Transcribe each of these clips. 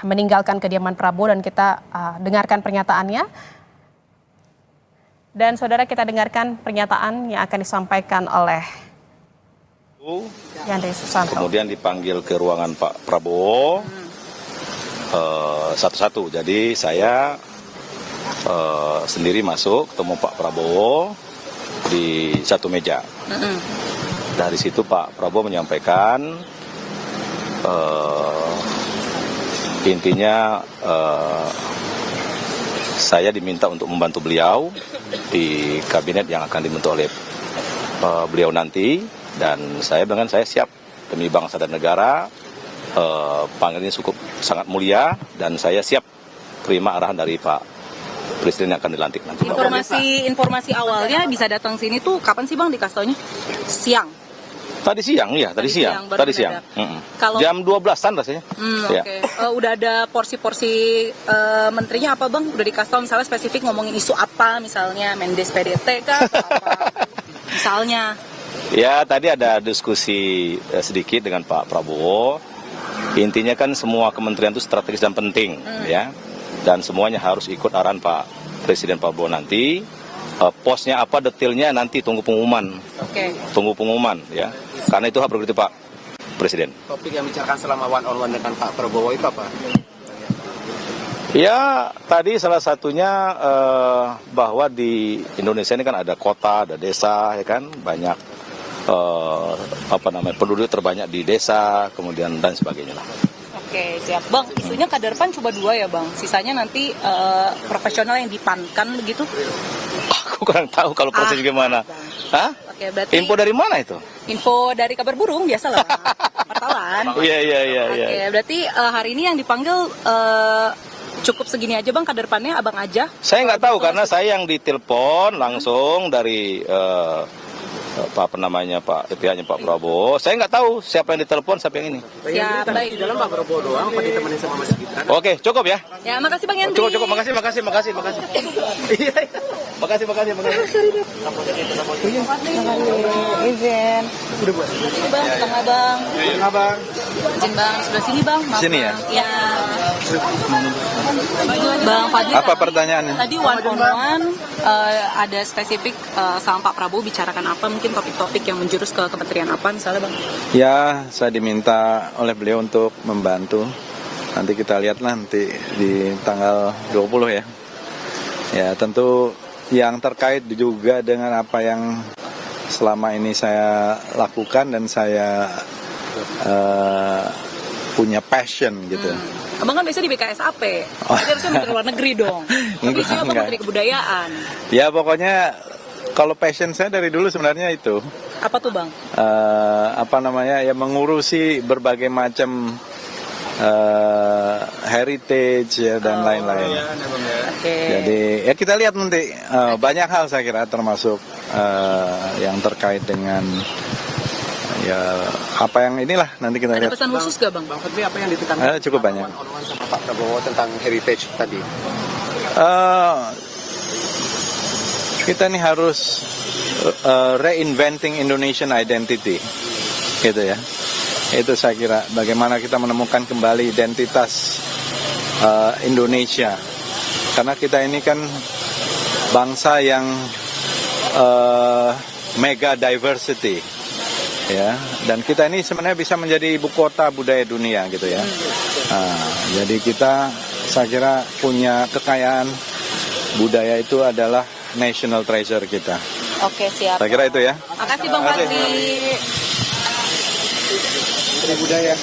meninggalkan kediaman Prabowo dan kita dengarkan pernyataannya. Dan saudara, kita dengarkan pernyataan yang akan disampaikan oleh Yandri Susanto. Kemudian dipanggil ke ruangan Pak Prabowo satu-satu. Jadi saya sendiri masuk ketemu Pak Prabowo di satu meja. Dari situ Pak Prabowo menyampaikan intinya saya diminta untuk membantu beliau di kabinet yang akan dibentuk oleh beliau nanti, dan saya dengan saya siap demi bangsa dan negara. Panggilan ini cukup sangat mulia dan saya siap terima arahan dari Pak Presiden yang akan dilantik nanti. Informasi awalnya bisa datang sini tuh kapan sih Bang dikasih taunya? Siang. Tadi siang. Kalau jam 12-an rasanya. Oke. Udah ada porsi-porsi menterinya apa Bang? Udah dikasih tahu misalnya spesifik ngomongin isu apa, misalnya Mendes PDT kah? Apa? Misalnya. Ya, tadi ada diskusi sedikit dengan Pak Prabowo. Intinya kan semua kementerian itu strategis dan penting, ya. Dan semuanya harus ikut arahan Pak Presiden Prabowo nanti. Posnya apa, detailnya nanti tunggu pengumuman. Tunggu pengumuman, ya. Karena itu hak prerogatif Pak Presiden. Topik yang bicarakan selama one on one dengan Pak Prabowo itu apa? Ya, tadi salah satunya bahwa di Indonesia ini kan ada kota, ada desa, ya kan, banyak penduduk terbanyak di desa, kemudian dan sebagainya lah. Oke, siap Bang. Isunya kader PAN cuma 2 ya Bang. Sisanya nanti profesional yang dipankan begitu. Aku kurang tahu kalau prosesnya gimana. Hah? Oke, berarti info dari mana itu? Info dari kabar burung biasalah. Wartawan. Iya. Oke, berarti hari ini yang dipanggil cukup segini aja Bang, kader PAN-nya Abang aja? Saya nggak tahu karena saya yang ditelepon langsung dari pihaknya Pak Prabowo. Saya nggak tahu siapa yang ditelepon, siapa yang ini. Ya, baik. Di dalam Pak Prabowo doang, apa ditemani sama Mas Gibran? Oke, cukup ya. Ya, makasih Bang Yandri. Cukup, makasih. Iya. Makasih. Izin. Udah buat. Bang, tengah Bang. Izin Bang, sebelah sini Bang. Maaf, Sini ya? Ya. Bang Fadli. Apa pertanyaannya? Tadi one on one ada spesifik sama Pak Prabowo bicarakan apa, mungkin topik-topik yang menjurus ke kementerian apa misalnya Bang? Ya, saya diminta oleh beliau untuk membantu. Nanti kita lihat nanti di tanggal 20 ya. Ya, tentu yang terkait juga dengan apa yang selama ini saya lakukan dan saya punya passion gitu. Abang kan biasa di BKSAP, jadi harusnya Menteri Luar Negeri dong. Tapi saya apa Menteri Kebudayaan? Ya pokoknya kalau passion saya dari dulu sebenarnya itu. Apa tuh Bang? Ya mengurusi berbagai macam heritage ya, dan lain-lain. Jadi ya kita lihat nanti banyak hal saya kira termasuk yang terkait dengan ya apa yang inilah nanti kita lihat. Ada pesan khusus gak Bang? Bang Fadli, apa yang ditekankan? Cukup banyak. One-on-one sama Pak Prabowo tentang heritage tadi. Kita nih harus reinventing Indonesian identity, gitu ya. Itu saya kira bagaimana kita menemukan kembali identitas Indonesia. Karena kita ini kan bangsa yang mega diversity. Ya, dan kita ini sebenarnya bisa menjadi ibu kota budaya dunia gitu ya. Jadi kita, saya kira punya kekayaan budaya itu adalah national treasure kita. Oke, siap. Saya kira itu ya. Makasih Bang Fadli. Menteri Budaya.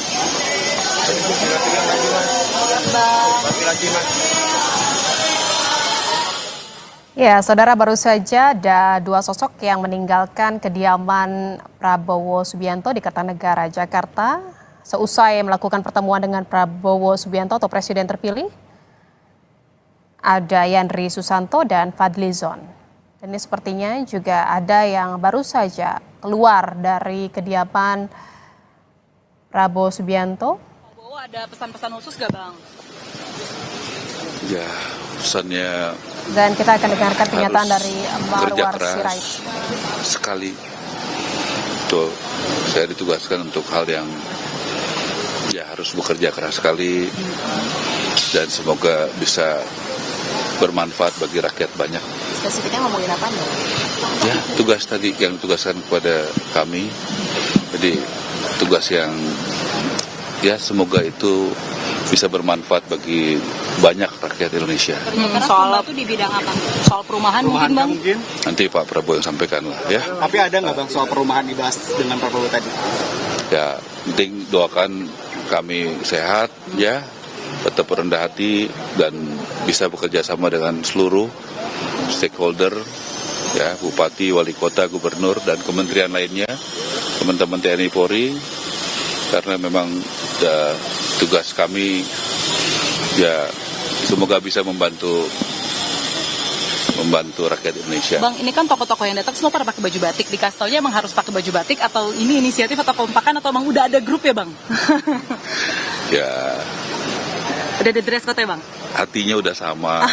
Ya, saudara, baru saja ada 2 sosok yang meninggalkan kediaman Prabowo Subianto di Kertanegara, Jakarta. Seusai melakukan pertemuan dengan Prabowo Subianto atau Presiden terpilih, ada Yandri Susanto dan Fadli Zon. Dan ini sepertinya juga ada yang baru saja keluar dari kediaman Prabowo Subianto. Prabowo ada pesan-pesan khusus gak Bang? Ya, pesannya Dan kita akan dengarkan pernyataan dari Marwar Sirait. Sekali tuh saya ditugaskan untuk hal yang ya harus bekerja keras sekali dan semoga bisa bermanfaat bagi rakyat banyak. Spesifiknya ngomongin apa nih? Ya, tugas tadi yang ditugaskan kepada kami, jadi tugas yang ya semoga itu bisa bermanfaat bagi banyak rakyat Indonesia. Soal itu di bidang apa? Soal perumahan mungkin Bang? mungkin. Nanti Pak Prabowo yang sampaikan lah ya. Tapi ada nggak Bang soal perumahan dibahas dengan Prabowo tadi? Ya, penting doakan kami sehat ya, tetap rendah hati dan bisa bekerja sama dengan seluruh stakeholder ya, bupati, wali kota, gubernur dan kementerian lainnya, teman-teman TNI Polri, karena memang tugas kami ya semoga bisa membantu rakyat Indonesia. Bang, ini kan tokoh-tokoh yang datang semua pada pakai baju batik. Dikasih taunya emang harus pakai baju batik atau ini inisiatif atau kompakan atau emang udah ada grup ya Bang? Ya, Udah ada dress code ya Bang? hatinya udah sama.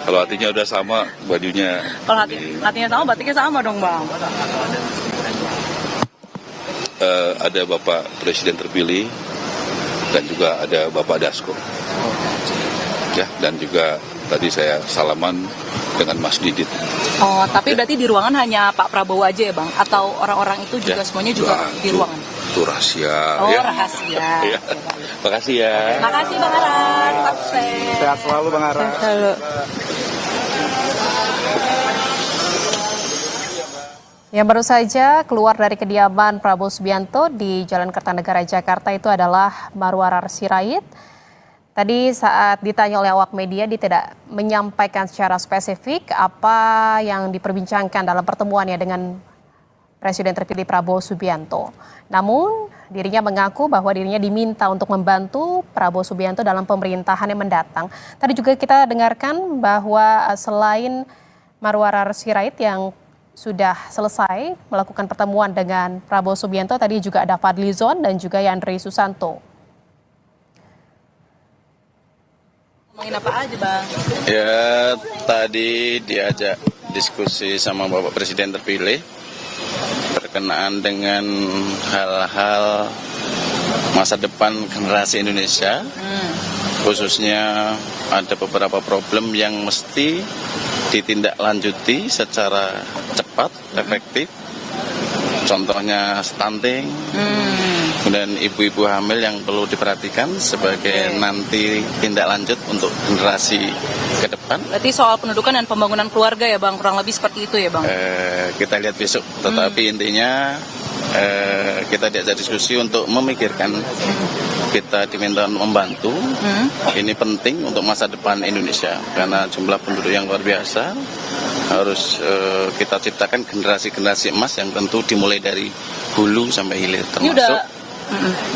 Kalau hatinya udah sama, bajunya Kalau hatinya sama, batiknya sama dong Bang. ada Bapak Presiden terpilih dan juga ada Bapak Dasko. Ya, dan juga tadi saya salaman dengan Mas Didit. Oh, tapi berarti di ruangan hanya Pak Prabowo aja ya Bang? Atau orang-orang itu juga semuanya juga di ruangan? Itu rahasia. Oh, ya. rahasia. Ya. Makasih ya. Makasih Bang Aras. Sukses. Sehat selalu Bang Ara. Halo. Yang baru saja keluar dari kediaman Prabowo Subianto di Jalan Kertanegara Jakarta itu adalah Marwarar Sirait. Tadi saat ditanya oleh awak media, dia tidak menyampaikan secara spesifik apa yang diperbincangkan dalam pertemuannya dengan Presiden terpilih Prabowo Subianto. Namun dirinya mengaku bahwa dirinya diminta untuk membantu Prabowo Subianto dalam pemerintahan yang mendatang. Tadi juga kita dengarkan bahwa selain Marwarar Sirait yang sudah selesai melakukan pertemuan dengan Prabowo Subianto, tadi juga ada Fadlizon dan juga Yandri Susanto. Ngomongin apa aja Bang? Ya, tadi diajak diskusi sama Bapak Presiden terpilih berkenaan dengan hal-hal masa depan generasi Indonesia. Khususnya ada beberapa problem yang mesti ditindaklanjuti secara cepat, efektif. Contohnya stunting, kemudian ibu-ibu hamil yang perlu diperhatikan sebagai nanti tindak lanjut untuk generasi ke depan. Berarti soal pendudukan dan pembangunan keluarga ya Bang, kurang lebih seperti itu ya Bang? Kita lihat besok, tetapi intinya kita diajak diskusi untuk memikirkan, kita diminta membantu. Ini penting untuk masa depan Indonesia karena jumlah penduduk yang luar biasa. Harus kita ciptakan generasi-generasi emas yang tentu dimulai dari hulu sampai hilir, Ini termasuk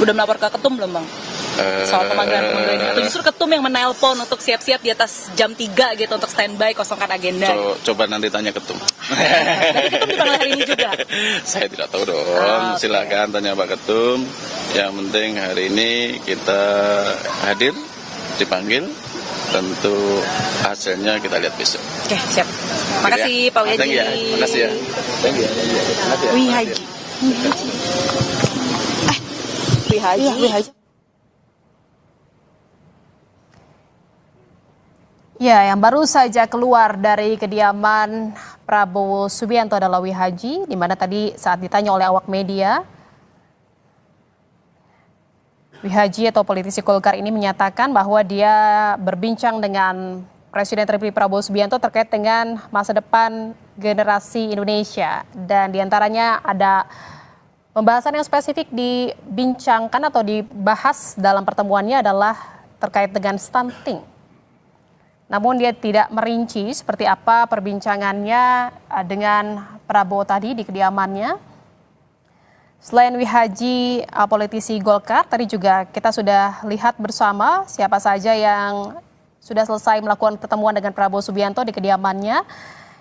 udah melapor ke ketum belum Bang? Soal pemanggilan ini atau justru ketum yang menelpon untuk siap-siap di atas jam 3 gitu untuk standby kosongkan agenda? coba nanti tanya ketum. Jadi ketum dipanggil hari ini juga? Saya tidak tahu dong. Silakan tanya Pak Ketum. Yang penting hari ini kita hadir, dipanggil. Tentu hasilnya kita lihat besok. Oke, siap. Makasih Pak Wihaji. Thank you ya. Makasih ya. Thank you. Wihaji. Wihaji. Ya, yang baru saja keluar dari kediaman Prabowo Subianto adalah Wihaji, di mana tadi saat ditanya oleh awak media, Wihaji atau politisi Golkar ini menyatakan bahwa dia berbincang dengan Presiden terpilih Prabowo Subianto terkait dengan masa depan generasi Indonesia. Dan diantaranya ada pembahasan yang spesifik dibincangkan atau dibahas dalam pertemuannya adalah terkait dengan stunting. Namun dia tidak merinci seperti apa perbincangannya dengan Prabowo tadi di kediamannya. Selain Wihaji, politisi Golkar, tadi juga kita sudah lihat bersama siapa saja yang sudah selesai melakukan pertemuan dengan Prabowo Subianto di kediamannya,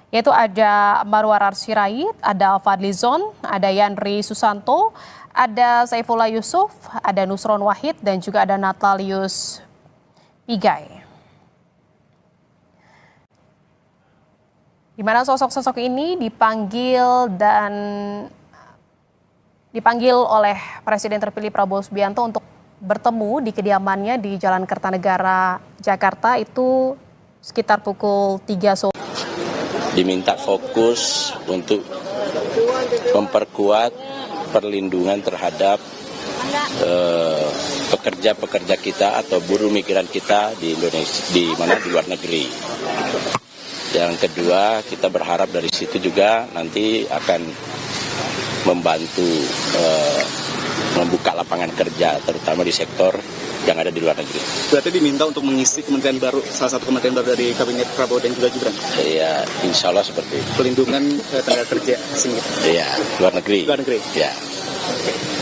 yaitu ada Marwarar Sirait, ada Fadlizon, ada Yandri Susanto, ada Saifullah Yusuf, ada Nusron Wahid, dan juga ada Natalius Pigai. Di mana sosok-sosok ini dipanggil oleh Presiden terpilih Prabowo Subianto untuk bertemu di kediamannya di Jalan Kertanegara, Jakarta itu sekitar pukul 3 sore. Diminta fokus untuk memperkuat perlindungan terhadap pekerja-pekerja kita atau buruh migran kita di Indonesia, di luar negeri. Yang kedua, kita berharap dari situ juga nanti akan membantu membuka lapangan kerja, terutama di sektor yang ada di luar negeri. Berarti diminta untuk mengisi kementerian baru, salah satu kementerian baru dari Kabinet Prabowo dan juga Gibran? Ya, insya Allah seperti itu. Pelindungan tenaga kerja asing. Iya, luar negeri. Luar negeri? Ya.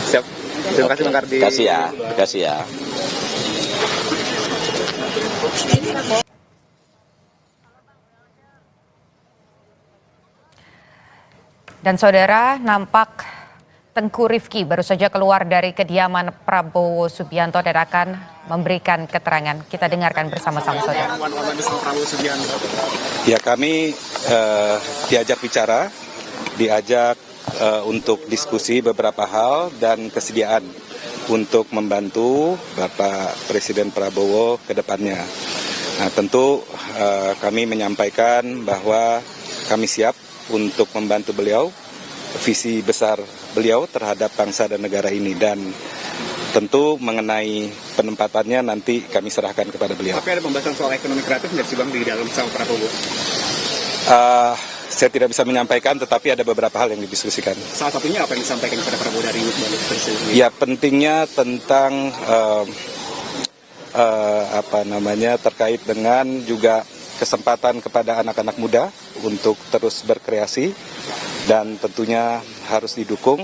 Siap. Terima kasih Bang Kardi. Terima kasih ya. Terima kasih ya. Dan saudara, nampak Tengku Rifki baru saja keluar dari kediaman Prabowo Subianto dan akan memberikan keterangan. Kita dengarkan bersama-sama saudara. Ya, kami diajak bicara, diajak untuk diskusi beberapa hal dan kesediaan untuk membantu Bapak Presiden Prabowo ke depannya. Nah, tentu kami menyampaikan bahwa kami siap untuk membantu beliau, visi besar beliau terhadap bangsa dan negara ini, dan tentu mengenai penempatannya nanti kami serahkan kepada beliau. Tapi ada pembahasan soal ekonomi kreatif nggak sih Bang di dalam sama Prabowo? Saya tidak bisa menyampaikan, tetapi ada beberapa hal yang didiskusikan. Salah satunya apa yang disampaikan kepada Prabowo dari Presiden? Ya, pentingnya tentang terkait dengan juga kesempatan kepada anak-anak muda untuk terus berkreasi, dan tentunya harus didukung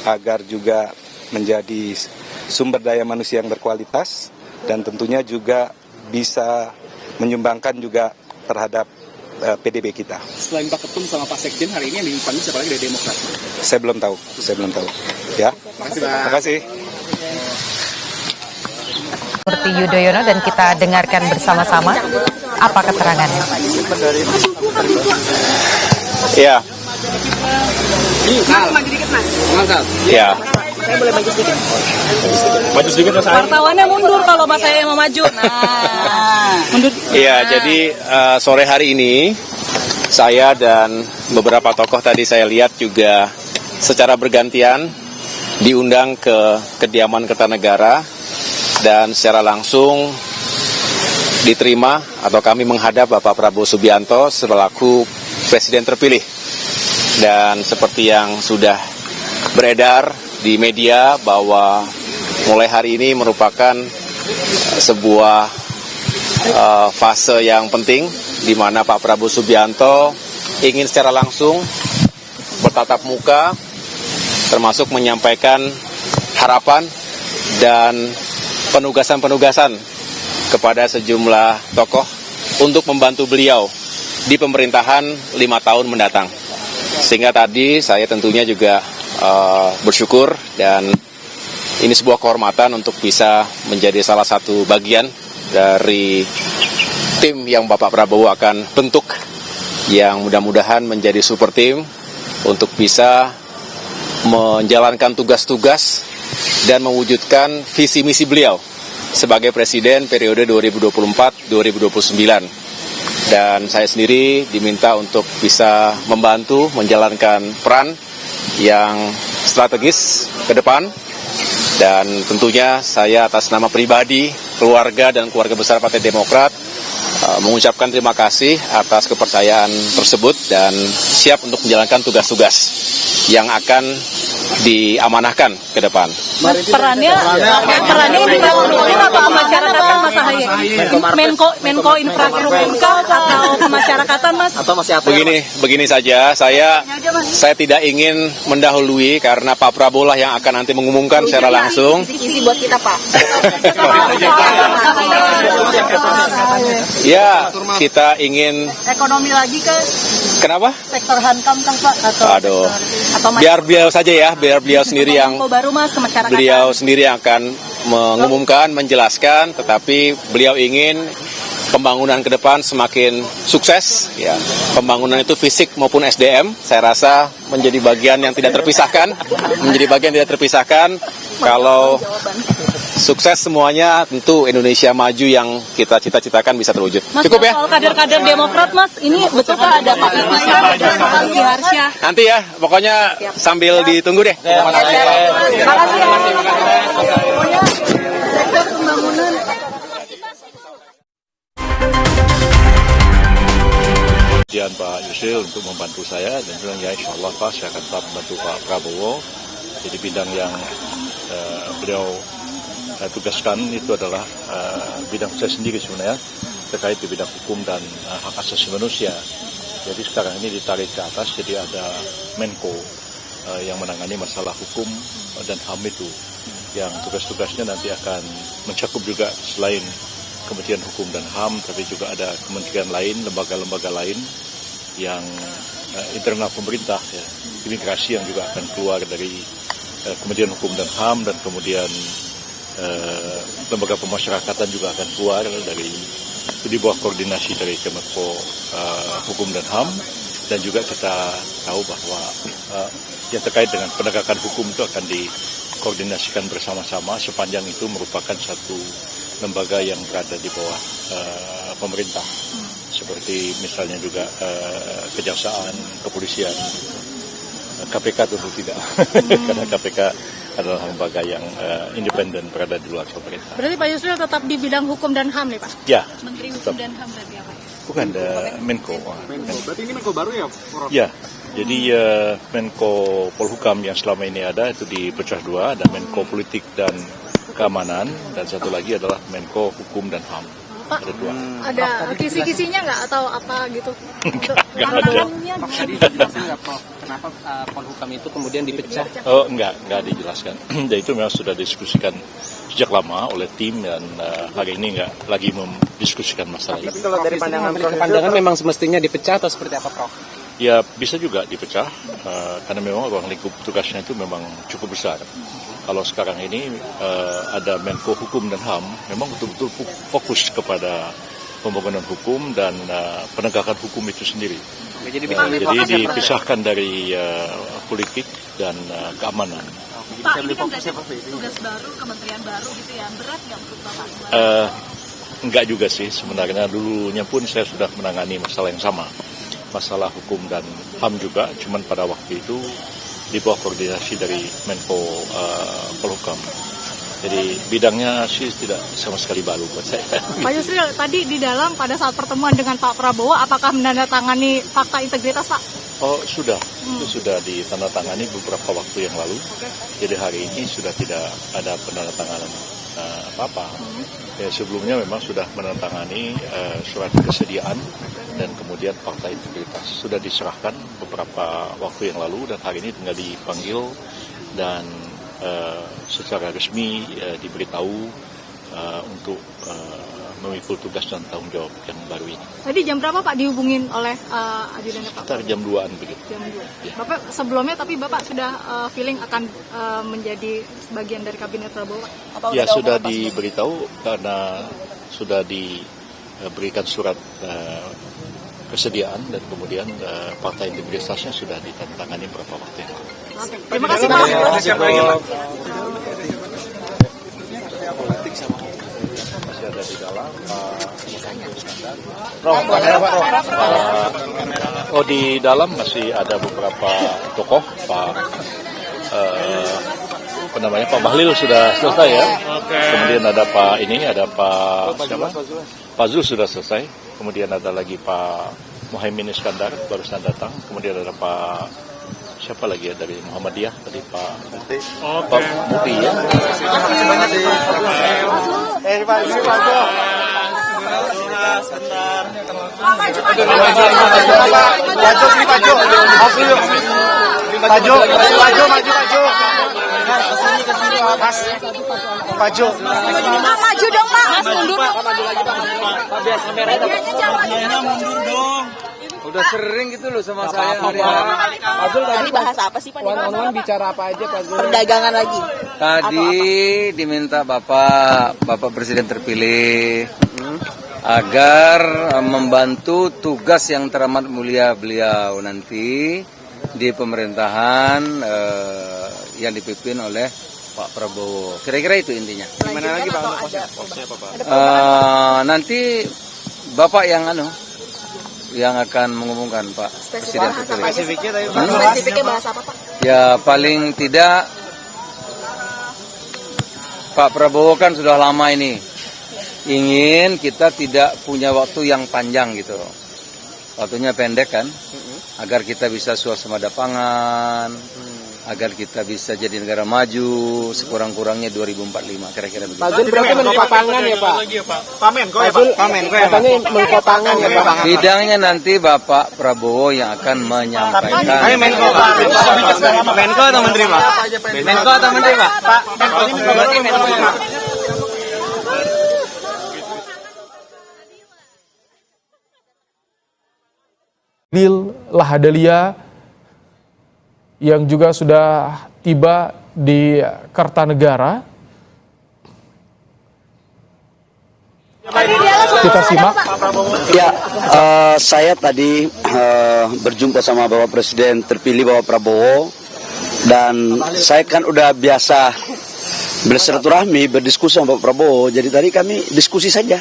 agar juga menjadi sumber daya manusia yang berkualitas, dan tentunya juga bisa menyumbangkan juga terhadap PDB kita. Selain Pak Ketum sama Pak Sekjen, hari ini yang dipanggil siapa lagi dari Demokrat? Saya belum tahu. Ya. Terima kasih. Seperti Yudhoyono, dan kita dengarkan bersama-sama apa keterangannya. Ya. Maju dikit mas. Ya. Saya boleh maju sedikit. Maju sedikit Mas. Wartawannya mundur kalau mas saya mau maju. Nah, mundur. Iya, jadi sore hari ini saya dan beberapa tokoh tadi saya lihat juga secara bergantian diundang ke kediaman Kertanegara dan secara langsung diterima atau kami menghadap Bapak Prabowo Subianto selaku Presiden terpilih. Dan seperti yang sudah beredar di media bahwa mulai hari ini merupakan sebuah fase yang penting di mana Pak Prabowo Subianto ingin secara langsung bertatap muka, termasuk menyampaikan harapan dan penugasan-penugasan kepada sejumlah tokoh untuk membantu beliau di pemerintahan 5 tahun mendatang. Sehingga tadi saya tentunya juga bersyukur, dan ini sebuah kehormatan untuk bisa menjadi salah satu bagian dari tim yang Bapak Prabowo akan bentuk, yang mudah-mudahan menjadi super tim untuk bisa menjalankan tugas-tugas dan mewujudkan visi misi beliau sebagai Presiden periode 2024-2029. Dan saya sendiri diminta untuk bisa membantu menjalankan peran yang strategis ke depan, dan tentunya saya atas nama pribadi, keluarga, dan keluarga besar Partai Demokrat mengucapkan terima kasih atas kepercayaan tersebut dan siap untuk menjalankan tugas-tugas yang akan diamanahkan ke depan. Perannya ini apa kemasyarakatan Mas Ahaye? Menko Infrastruktur atau kemasyarakatan Mas? Atau masih apa? Begini saja, saya tidak ingin mendahului karena Pak Prabowo lah yang akan nanti mengumumkan secara langsung. Isi buat kita Pak. Ya, kita ingin Ekonomi lagi ke kenapa? sektor hankam kah Pak? Aduh, biar beliau saja ya, biar beliau sendiri yang baru Mas ke masyarakat. beliau sendiri yang akan mengumumkan, menjelaskan, tetapi beliau ingin pembangunan ke depan semakin sukses, ya. Pembangunan itu fisik maupun SDM, saya rasa menjadi bagian yang tidak terpisahkan, Kalau Sukses semuanya, tentu Indonesia maju yang kita cita-citakan bisa terwujud. Mas, Cukup ya? soal kader-kader Demokrat, Mas, ini betul Pak ada Pak Itisya dan Pak Giharsya? Nanti ya, pokoknya sambil ditunggu deh. Terima kasih ya. Sektor pembangunan. Kemudian Pak Yusril untuk membantu saya dan bilang ya insya Allah Pak saya akan tetap membantu Pak Prabowo. Jadi bidang yang beliau tugaskan itu adalah bidang saya sendiri sebenarnya terkait di bidang hukum dan hak asasi manusia. Jadi sekarang ini ditarik ke atas jadi ada Menko yang menangani masalah hukum dan HAM itu yang tugas-tugasnya nanti akan mencakup juga selain Kementerian Hukum dan HAM, tapi juga ada kementerian lain, lembaga-lembaga lain yang internal pemerintah, ya, imigrasi yang juga akan keluar dari Kementerian Hukum dan HAM, dan kemudian lembaga pemasyarakatan juga akan keluar dari di bawah koordinasi dari Kemenko Hukum dan HAM, dan juga kita tahu bahwa yang terkait dengan penegakan hukum itu akan dikoordinasikan bersama-sama sepanjang itu merupakan satu lembaga yang berada di bawah pemerintah, seperti misalnya juga kejaksaan, kepolisian, KPK tentu tidak, karena KPK adalah lembaga yang independen berada di luar pemerintah. Berarti Pak Yusril tetap di bidang hukum dan HAM nih Pak? Ya. Menteri Hukum dan HAM berarti apa? Bukan, Menko. Berarti ini Menko baru ya? Ya, jadi Menko Polhukam yang selama ini ada itu dipecah dua, ada Menko Politik dan Keamanan, dan satu lagi adalah Menko Hukum dan HAM. Pak, ada dua. Ada kisi-kisinya nggak atau apa gitu? Nggak ada. Tadi dijelasin nggak Prof, kenapa Polhukam itu kemudian dipecah? Oh, enggak dijelaskan. Dan itu memang sudah didiskusikan sejak lama oleh tim, dan hari ini enggak lagi mendiskusikan masalah itu. Tapi kalau dari pandangan memang semestinya dipecah atau seperti apa Prof? Ya bisa juga dipecah, karena memang ruang lingkup tugasnya itu memang cukup besar. Kalau sekarang ini ada Menko Hukum dan HAM, memang betul-betul fokus kepada pembangunan hukum dan penegakan hukum itu sendiri. Jadi dipisahkan dari politik dan keamanan. Pak, ini kan berarti tugas baru, kementerian baru gitu ya, berat nggak menurut Bapak? Enggak juga sih, sebenarnya dulunya pun saya sudah menangani masalah yang sama. Masalah hukum dan HAM juga, cuman pada waktu itu di bawah koordinasi dari Menko Polhukam. Jadi bidangnya sih tidak sama sekali baru buat saya. Pak Yusril, tadi di dalam pada saat pertemuan dengan Pak Prabowo, apakah menandatangani fakta integritas Pak? Oh sudah, itu sudah ditandatangani beberapa waktu yang lalu. Jadi hari ini sudah tidak ada penandatanganan apa-apa. Ya, sebelumnya memang sudah menandatangani surat kesediaan dan kemudian fakta integritas sudah diserahkan beberapa waktu yang lalu, dan hari ini tinggal dipanggil dan secara resmi diberitahu untuk memikul tugas dan tanggung jawab yang baru ini. Tadi jam berapa Pak dihubungin oleh ajudannya Pak? Sekitar jam 2-an begitu. Jam 2. Ya. Bapak sebelumnya tapi Bapak sudah feeling akan menjadi bagian dari kabinet Prabowo? Ya sudah diberitahu karena sudah diberikan surat kesediaan, dan kemudian fakta integritasnya sudah ditandatangani beberapa waktu yang lalu. Oke. Terima kasih Pak. Masih ada di dalam di dalam masih ada beberapa tokoh. Pak Bahlil sudah selesai ya. Kemudian ada Pak Zul sudah selesai. Kemudian ada lagi Pak Muhaimin Iskandar barusan datang. Kemudian ada Pak siapa lagi ya dari Muhammadiyah tadi Pak Muti ya. Maju dong Pak. Mas mundur. Biar kameranya mundur dong. Udah sering gitu loh sama saya. Pak Zul tadi bahas apa sih Pak? One-on-one bicara apa aja Pak Zul? Perdagangan lagi. Tadi diminta Bapak Presiden terpilih agar membantu tugas yang teramat mulia beliau nanti di pemerintahan yang dipimpin oleh Pak Prabowo. Kira-kira itu intinya. Gimana lagi Pak? Posnya apa Pak? Nanti Bapak yang yang akan mengumumkan Pak Presiden terpilih. Spesifiknya bahasa apa Pak? Ya paling tidak Pak Prabowo kan sudah lama ini ingin kita tidak punya waktu yang panjang gitu. Waktunya pendek kan, agar kita bisa suasana pangan, agar kita bisa jadi negara maju sekurang-kurangnya 2045 kira-kira begitu. Pak Zul berarti Menko Pangan ya Pak? Pamenko ya Pak? Pamenko ya Pak? Menko Pangan ya Pak? Bidangnya nanti Bapak Prabowo yang akan menyampaikan. Ayo Menko Pak. Menko atau Menteri Pak? Menko atau Menteri Pak? Pak Menko ini berarti Menko Pak. Bahlil Lahadalia yang juga sudah tiba di Kertanegara. Kita simak. Ya, saya tadi berjumpa sama Bapak Presiden terpilih Bapak Prabowo, dan saya kan udah biasa bersilaturahmi, berdiskusi sama Bapak Prabowo, jadi tadi kami diskusi saja.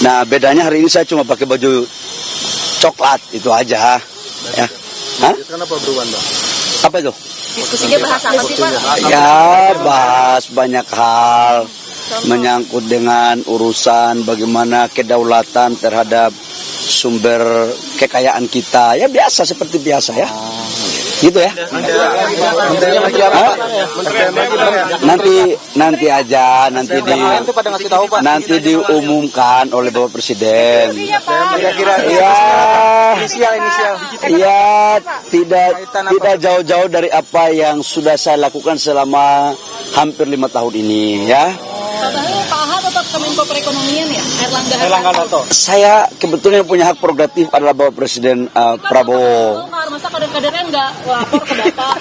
Nah, bedanya hari ini saya cuma pakai baju coklat, itu aja. Ya. Hah? Kenapa perubahan Bang? Apa itu? Diskusinya bahas apa sih Pak? Ya, bahas banyak hal menyangkut dengan urusan bagaimana kedaulatan terhadap sumber kekayaan kita. Ya biasa, seperti biasa ya. Gitu ya. Nanti aja, nanti diumumkan oleh Bapak Presiden. Ya, tidak jauh-jauh dari apa yang sudah saya lakukan selama hampir 5 tahun ini ya. Katanya Pak Aha tetap ke Menko Perekonomian ya, Erlangga Hartarto. Saya kebetulan punya hak prerogatif adalah Bapak Presiden Prabowo. Masa kader-kadernya nggak lapor ke data?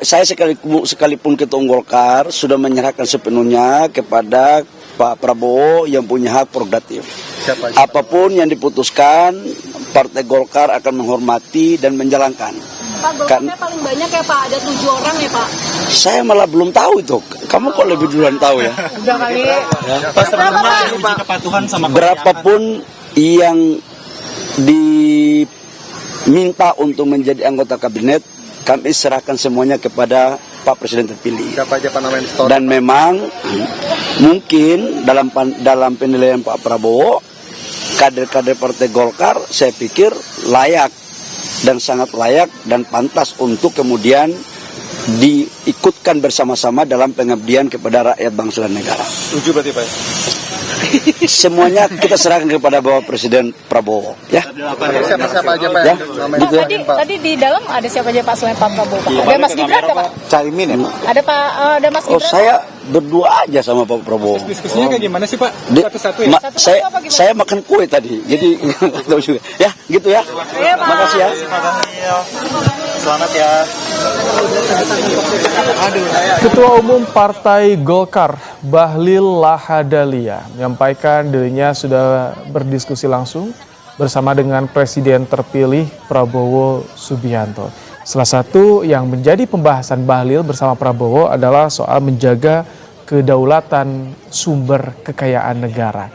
Saya sekalipun Ketua Golkar sudah menyerahkan sepenuhnya kepada Pak Prabowo yang punya hak prerogatif. Apapun yang diputuskan, Partai Golkar akan menghormati dan menjalankan. Pak, golkarnya paling banyak ya Pak, ada 7 orang ya Pak. Saya malah belum tahu itu. Kamu kok lebih duluan tahu ya? Udah kali. Pak, sebelumnya uji kepatuhan sama Berapapun yang diminta untuk menjadi anggota kabinet, kami serahkan semuanya kepada Pak Presiden terpilih. Siapa aja Pak namanya store? Dan memang mungkin dalam penilaian Pak Prabowo, kader-kader Partai Golkar saya pikir layak dan sangat layak dan pantas untuk kemudian diikutkan bersama-sama dalam pengabdian kepada rakyat bangsa dan negara. Setuju berarti Pak? Semuanya kita serahkan kepada Bapak Presiden Prabowo, ya. Siapa aja Pak? Ya, gitu ya. Tadi di dalam ada siapa aja Pak selain Pak Prabowo? Pak? Ada Mas Gibran nggak Pak? Caimin ya. Ada Pak, ada Mas Oh, Gibran? saya berdua aja sama Pak Prabowo. Diskusinya kayak gimana sih Pak? Satu-satu ya? Saya makan kue tadi, jadi nggak tahu juga. Ya, gitu ya. Makasih ya. Selamat ya. Ketua Umum Partai Golkar Bahlil Lahadalia menyampaikan dirinya sudah berdiskusi langsung bersama dengan Presiden terpilih Prabowo Subianto. Salah satu yang menjadi pembahasan Bahlil bersama Prabowo adalah soal menjaga kedaulatan sumber kekayaan negara.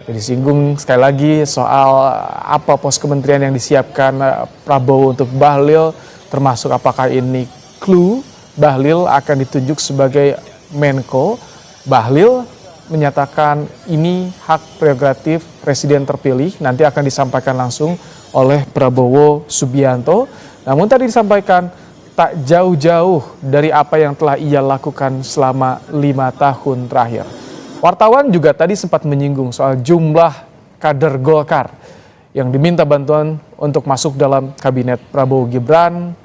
Disinggung sekali lagi soal apa pos kementerian yang disiapkan Prabowo untuk Bahlil, termasuk apakah ini clue Bahlil akan ditunjuk sebagai Menko. Bahlil menyatakan ini hak prerogatif Presiden terpilih, nanti akan disampaikan langsung oleh Prabowo Subianto. Namun tadi disampaikan tak jauh-jauh dari apa yang telah ia lakukan selama 5 tahun terakhir. Wartawan juga tadi sempat menyinggung soal jumlah kader Golkar yang diminta bantuan untuk masuk dalam kabinet Prabowo Gibran.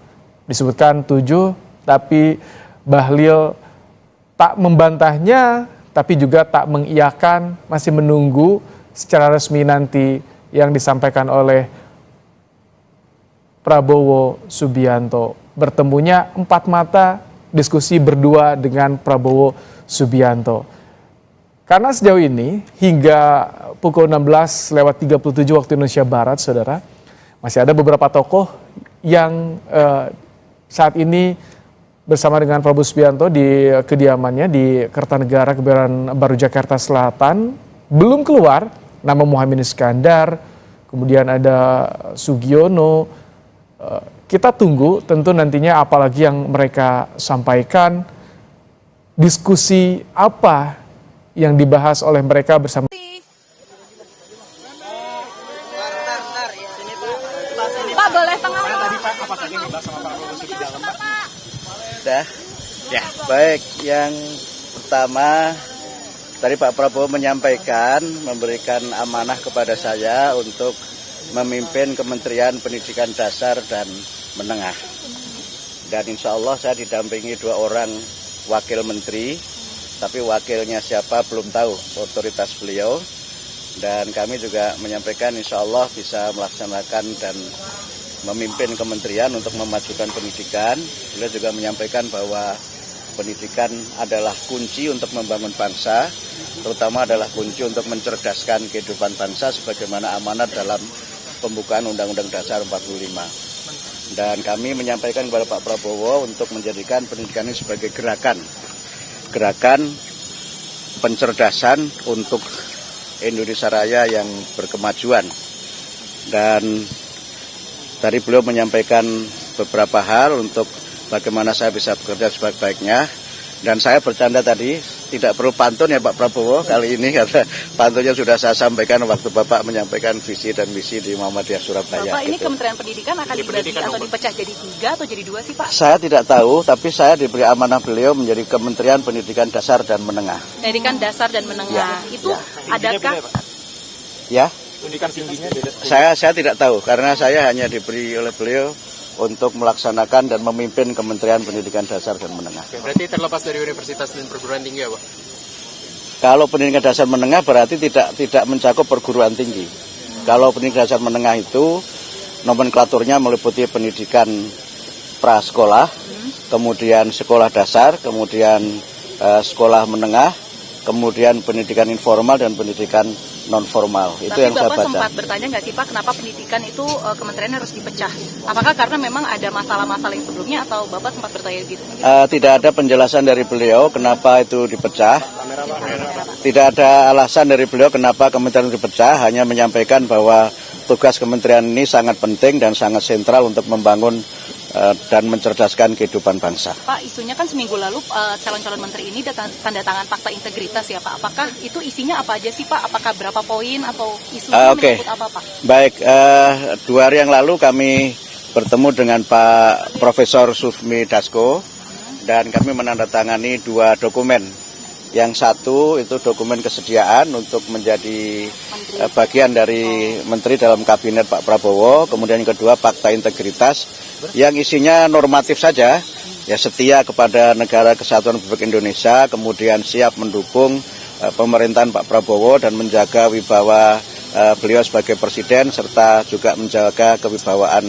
Disebutkan 7, tapi Bahlil tak membantahnya, tapi juga tak mengiyakan, masih menunggu secara resmi nanti yang disampaikan oleh Prabowo Subianto. Bertemunya 4 mata, diskusi berdua dengan Prabowo Subianto. Karena sejauh ini hingga pukul 16:37 waktu Indonesia Barat, saudara, masih ada beberapa tokoh yang saat ini bersama dengan Prabowo Subianto di kediamannya di Kertanegara, Kebayoran Baru, Jakarta Selatan. Belum keluar nama Muhaimin Iskandar, kemudian ada Sugiono. Kita tunggu tentu nantinya apalagi yang mereka sampaikan, diskusi apa yang dibahas oleh mereka bersama. Pak, boleh tengah. Ya, baik. Yang pertama, tadi Pak Prabowo menyampaikan, memberikan amanah kepada saya untuk memimpin Kementerian Pendidikan Dasar dan Menengah. Dan insya Allah saya didampingi 2 orang wakil menteri, tapi wakilnya siapa belum tahu, otoritas beliau. Dan kami juga menyampaikan insya Allah bisa melaksanakan dan memimpin kementerian untuk memajukan pendidikan. Beliau juga menyampaikan bahwa pendidikan adalah kunci untuk membangun bangsa, terutama adalah kunci untuk mencerdaskan kehidupan bangsa sebagaimana amanat dalam pembukaan Undang-Undang Dasar 45. Dan kami menyampaikan kepada Pak Prabowo untuk menjadikan pendidikan ini sebagai gerakan pencerdasan untuk Indonesia Raya yang berkemajuan. Dan tadi beliau menyampaikan beberapa hal untuk bagaimana saya bisa bekerja sebaik-baiknya. Dan saya bercanda tadi, tidak perlu pantun ya Pak Prabowo kali ini, karena pantunnya sudah saya sampaikan waktu Bapak menyampaikan visi dan misi di Muhammadiyah Surabaya. Bapak, ini gitu. Kementerian Pendidikan akan dibagi atau dipecah jadi 3 atau jadi 2 sih Pak? Saya tidak tahu, tapi saya diberi amanah beliau menjadi Kementerian Pendidikan Dasar dan Menengah. Pendidikan Dasar dan Menengah, itu adakah? Ya? Pendidikan tingginya beda. Saya tidak tahu, karena saya hanya diberi oleh beliau untuk melaksanakan dan memimpin Kementerian Pendidikan Dasar dan Menengah. Oke, berarti terlepas dari universitas dan perguruan tinggi ya Pak? Kalau pendidikan dasar menengah berarti tidak mencakup perguruan tinggi. Kalau pendidikan dasar menengah itu nomenklaturnya meliputi pendidikan prasekolah, kemudian sekolah dasar, kemudian sekolah menengah, kemudian pendidikan informal dan pendidikan non formal. Itu tapi yang saya Bapak baca. sempat bertanya nggak sih Pak, kenapa pendidikan itu kementerian harus dipecah? Apakah karena memang ada masalah-masalah yang sebelumnya atau Bapak sempat bertanya gitu? Tidak ada penjelasan dari beliau kenapa itu dipecah. Tidak ada alasan dari beliau kenapa kementerian dipecah, hanya menyampaikan bahwa tugas kementerian ini sangat penting dan sangat sentral untuk membangun dan mencerdaskan kehidupan bangsa. Pak, isunya kan seminggu lalu calon-calon menteri ini tanda tangan fakta integritas ya Pak. Apakah itu isinya apa aja sih Pak? Apakah berapa poin atau isunya menyebut apa Pak? Baik, 2 hari yang lalu kami bertemu dengan Pak Profesor Sufmi Dasko dan kami menandatangani 2 dokumen. Yang satu itu dokumen kesediaan untuk menjadi bagian dari menteri dalam kabinet Pak Prabowo. Kemudian yang kedua fakta integritas yang isinya normatif saja, ya setia kepada Negara Kesatuan Republik Indonesia, kemudian siap mendukung pemerintahan Pak Prabowo dan menjaga wibawa beliau sebagai presiden serta juga menjaga kewibawaan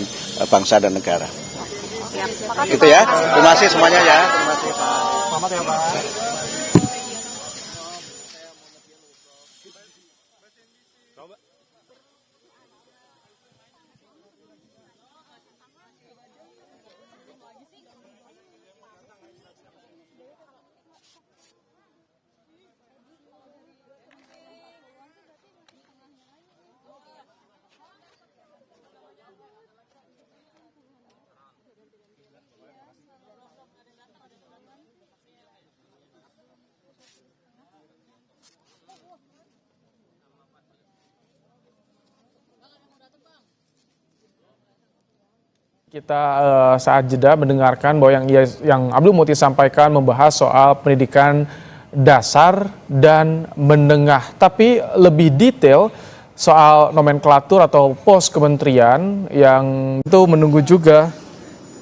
bangsa dan negara. Gitu ya. Terima kasih semuanya ya. Terima kasih Pak. Selamat ya Pak. Kita saat jeda mendengarkan bahwa yang Abdul Muti sampaikan membahas soal pendidikan dasar dan menengah. Tapi lebih detail soal nomenklatur atau pos kementerian yang itu menunggu juga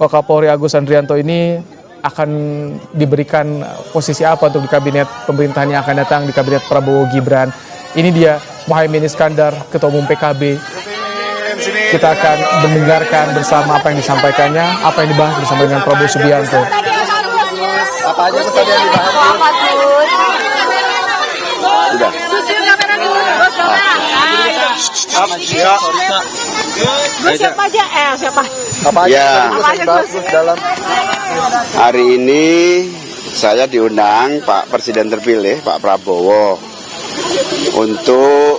Wakapolri Agus Andrianto ini akan diberikan posisi apa untuk di kabinet pemerintahan yang akan datang di kabinet Prabowo Gibran. Ini dia Muhaimin Iskandar, Ketua Umum PKB. Kita akan mendengarkan bersama apa yang disampaikannya, apa yang dibahas bersama dengan Prabowo Subianto. Apa aja tadi yang dibahas? Sudah. Gus siapa aja? Siapa? Apa aja? Apa aja Gus? Dalam Hari ini saya diundang Pak Presiden terpilih, Pak Prabowo, untuk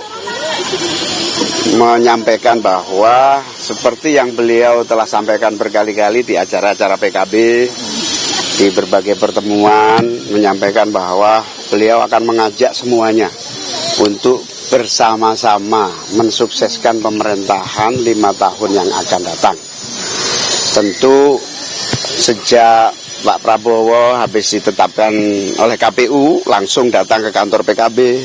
menyampaikan bahwa seperti yang beliau telah sampaikan berkali-kali di acara-acara PKB, di berbagai pertemuan, menyampaikan bahwa beliau akan mengajak semuanya untuk bersama-sama mensukseskan pemerintahan 5 tahun yang akan datang. Tentu sejak Pak Prabowo habis ditetapkan oleh KPU, langsung datang ke kantor PKB,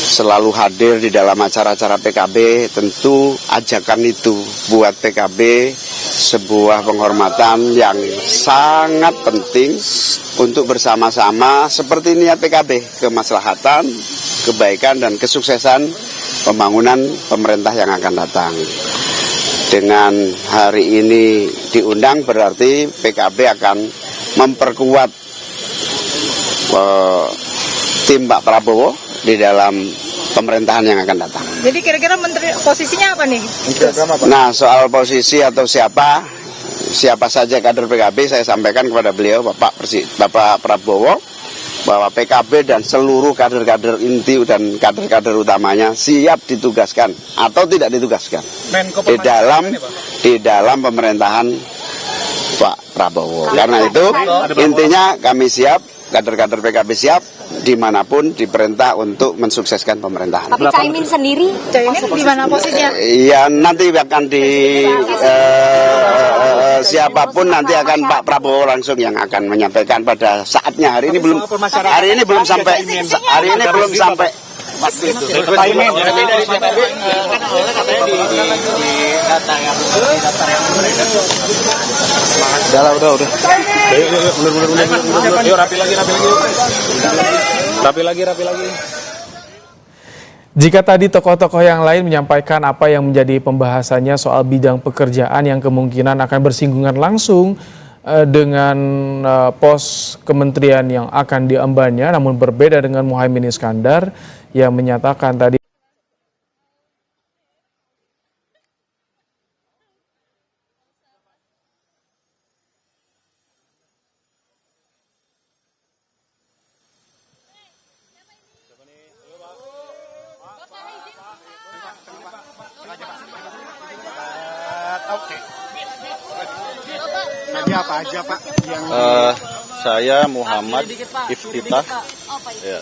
selalu hadir di dalam acara-acara PKB. Tentu ajakan itu buat PKB sebuah penghormatan yang sangat penting untuk bersama-sama seperti niat PKB, kemaslahatan, kebaikan dan kesuksesan pembangunan pemerintah yang akan datang. Dengan hari ini diundang berarti PKB akan memperkuat tim Pak Prabowo di dalam pemerintahan yang akan datang. Jadi kira-kira menteri posisinya apa nih? Nah, soal posisi atau siapa saja kader PKB, saya sampaikan kepada beliau Bapak Prabowo bahwa PKB dan seluruh kader-kader inti dan kader-kader utamanya siap ditugaskan atau tidak ditugaskan di dalam pemerintahan Pak Prabowo. Karena itu intinya kami siap, kader-kader PKB siap dimanapun diperintah untuk mensukseskan pemerintahan. Tapi Caimin sendiri, di mana posisinya? Ya nanti akan siapapun nanti akan Pak Prabowo langsung yang akan menyampaikan pada saatnya. Hari ini belum sampai. Udah. Yuk, rapi lagi. Jika tadi tokoh-tokoh yang lain menyampaikan apa yang menjadi pembahasannya soal bidang pekerjaan yang kemungkinan akan bersinggungan langsung dengan pos kementerian yang akan diembannya, namun berbeda dengan Muhaimin Iskandar yang menyatakan tadi Saya Muhammad Iftitah. Ya.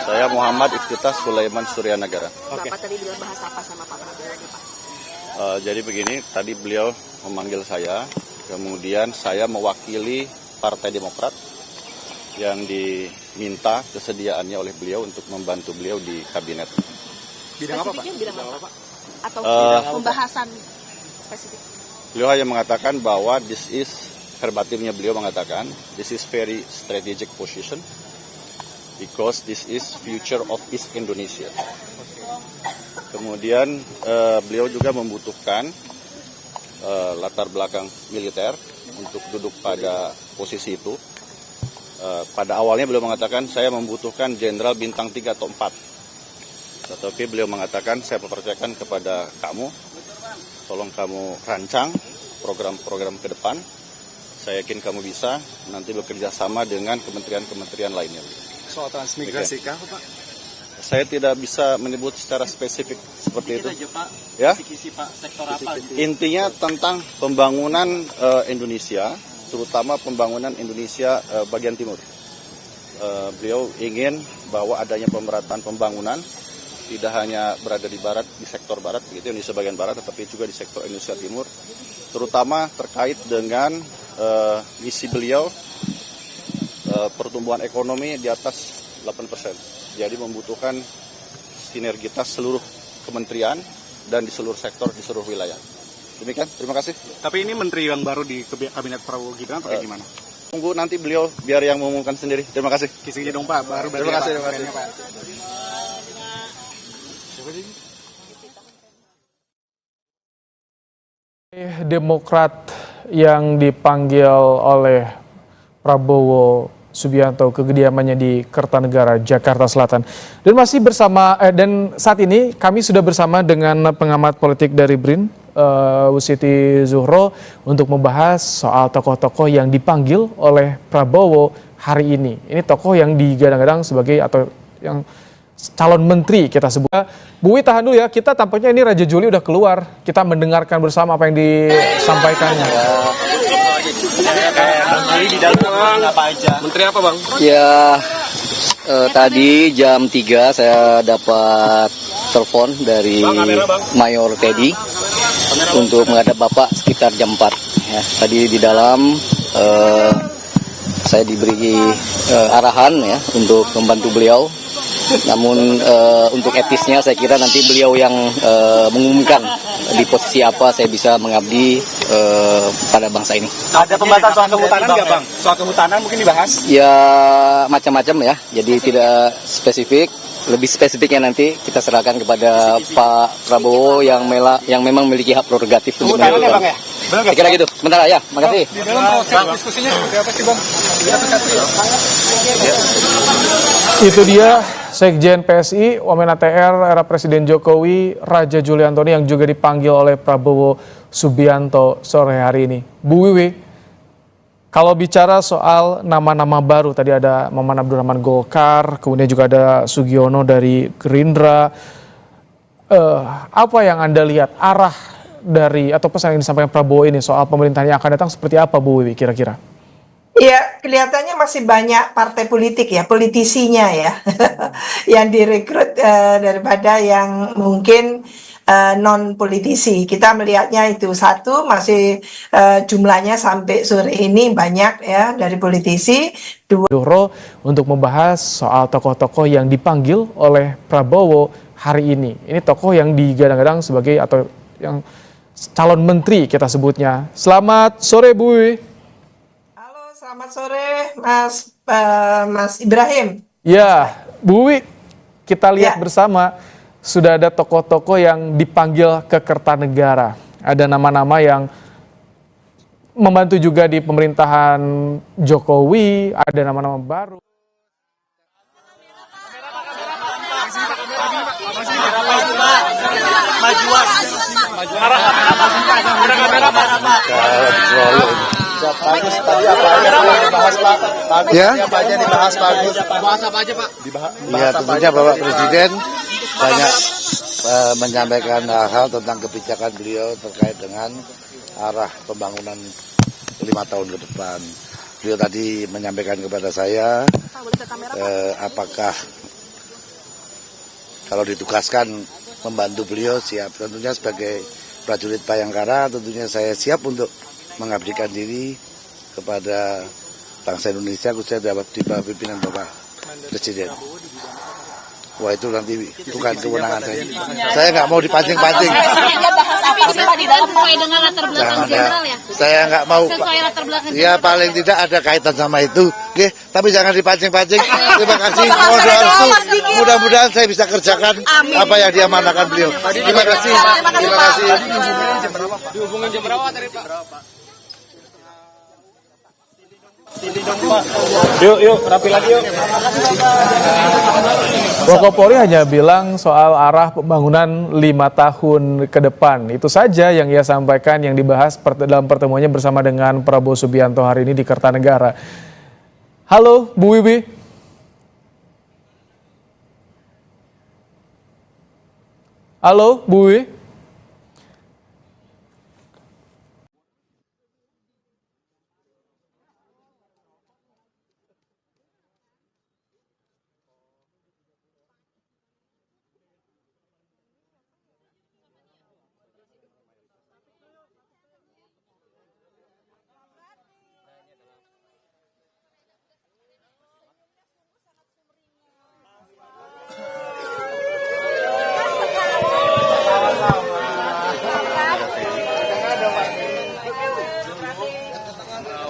Saya Muhammad Iftitah Sulaiman Suryanagara. Bapak tadi bilang bahasa apa sama Pak Prabowo, Pak? Jadi begini, tadi beliau memanggil saya, kemudian saya mewakili Partai Demokrat yang diminta kesediaannya oleh beliau untuk membantu beliau di kabinet. Bidang apa, Pak? Atau pembahasan spesifik? Beliau hanya mengatakan bahwa verbatimnya beliau mengatakan, this is very strategic position because this is future of East Indonesia. Kemudian beliau juga membutuhkan latar belakang militer untuk duduk pada posisi itu. Pada awalnya beliau mengatakan saya membutuhkan jenderal bintang 3 atau 4. Tetapi beliau mengatakan saya percayakan kepada kamu, tolong kamu rancang program-program ke depan. Saya yakin kamu bisa nanti bekerja sama dengan kementerian-kementerian lainnya. Soal transmigrasi kah, Pak? Saya tidak bisa menyebut secara spesifik seperti itu. Aja, Pak. Ya. Kisi-kisi, Pak, sektor apa gitu? Intinya tentang pembangunan Indonesia, terutama pembangunan Indonesia bagian timur. Beliau ingin bahwa adanya pemerataan pembangunan tidak hanya berada di barat, di sektor barat, begitu, Indonesia bagian barat, tetapi juga di sektor Indonesia timur, terutama terkait dengan misi beliau pertumbuhan ekonomi di atas 8%. Jadi membutuhkan sinergitas seluruh kementerian dan di seluruh sektor, di seluruh wilayah. Demikian, terima kasih. Tapi ini menteri yang baru di kabinet Prabowo Gibran atau gimana? Tunggu nanti beliau biar yang mengumumkan sendiri. Terima kasih. Kisi-kisi dong, Pak. Baru terima kasih. Pak. Demokrat yang dipanggil oleh Prabowo Subianto ke kediamannya di Kertanegara, Jakarta Selatan. Dan masih bersama dan saat ini kami sudah bersama dengan pengamat politik dari BRIN, Bu Siti Zuhro untuk membahas soal tokoh-tokoh yang dipanggil oleh Prabowo hari ini. Ini tokoh yang digadang-gadang sebagai atau yang calon menteri kita sebut. Bu Wi, tahan dulu ya, kita tampaknya ini Raja Juli udah keluar. Kita mendengarkan bersama apa yang disampaikannya. Menteri apa Bang? Ya, tadi jam 3 saya dapat telepon dari Mayor Teddy untuk menghadap Bapak sekitar jam 4. Ya, tadi di dalam saya diberi arahan ya untuk membantu beliau. Namun untuk etisnya saya kira nanti beliau yang mengumumkan di posisi apa saya bisa mengabdi pada bangsa ini. Ada pembahasan soal kehutanan nggak Bang? Soal kehutanan mungkin dibahas? Ya macam-macam ya, jadi tidak spesifik. Lebih spesifiknya nanti kita serahkan kepada Pak Prabowo yang memang memiliki hak prerogatif untuk Kehutanannya Bang ya? Saya kira gitu. Sementara ya, makasih. Di dalam proses diskusinya seperti apa sih Bang? Itu dia Sekjen PSI, Wamen ATR era Presiden Jokowi, Raja Juli Antoni yang juga dipanggil oleh Prabowo Subianto sore hari ini. Bu Wiwi, kalau bicara soal nama-nama baru, tadi ada Maman Abdurrahman Golkar, kemudian juga ada Sugiono dari Gerindra. Apa yang Anda lihat arah dari atau pesan yang disampaikan Prabowo ini soal pemerintahan yang akan datang seperti apa, Bu Wiwi, kira-kira? Ya, kelihatannya masih banyak partai politik ya, politisinya ya, yang direkrut daripada yang mungkin non-politisi. Kita melihatnya itu satu, masih jumlahnya sampai sore ini banyak ya dari politisi. Zuhro untuk membahas soal tokoh-tokoh yang dipanggil oleh Prabowo hari ini. Ini tokoh yang digadang-gadang sebagai atau yang calon menteri kita sebutnya. Selamat sore Bu Wiwi. Selamat sore, Mas Ibrahim. Ya, Bu Wi, kita lihat bersama sudah ada tokoh-tokoh yang dipanggil ke Kertanegara. Ada nama-nama yang membantu juga di pemerintahan Jokowi, ada nama-nama baru. Bagus, tadi apa aja dibahas Pak? Bagus, ya? Apa aja dibahas bagus? Bahas apa aja Pak? Ya tentunya Bapak Presiden banyak menyampaikan hal tentang kebijakan beliau terkait dengan arah pembangunan 5 tahun ke depan. Beliau tadi menyampaikan kepada saya apakah kalau ditugaskan membantu beliau siap. Tentunya sebagai prajurit Bayangkara tentunya saya siap untuk mengabdikan diri kepada bangsa Indonesia khususnya di bawah pimpinan Bapak Presiden. Wah itu nanti bukan kewenangan saya. Saya nggak mau dipancing-pancing. Saya nggak mau. Ya paling tidak ada kaitan sama itu. Oke, tapi jangan dipancing-pancing. Terima kasih. Mohon doa restu. Mudah-mudahan saya bisa kerjakan apa yang diamanahkan beliau. Terima kasih. Terima kasih. Dihubungin jam berapa tadi Pak? Yuk, rapi lagi yuk. Wakapolri hanya bilang soal arah pembangunan 5 tahun ke depan. Itu saja yang ia sampaikan yang dibahas dalam pertemuannya bersama dengan Prabowo Subianto hari ini di Kertanegara. Halo, Bu Wiwi. Halo, Bu Wiwi.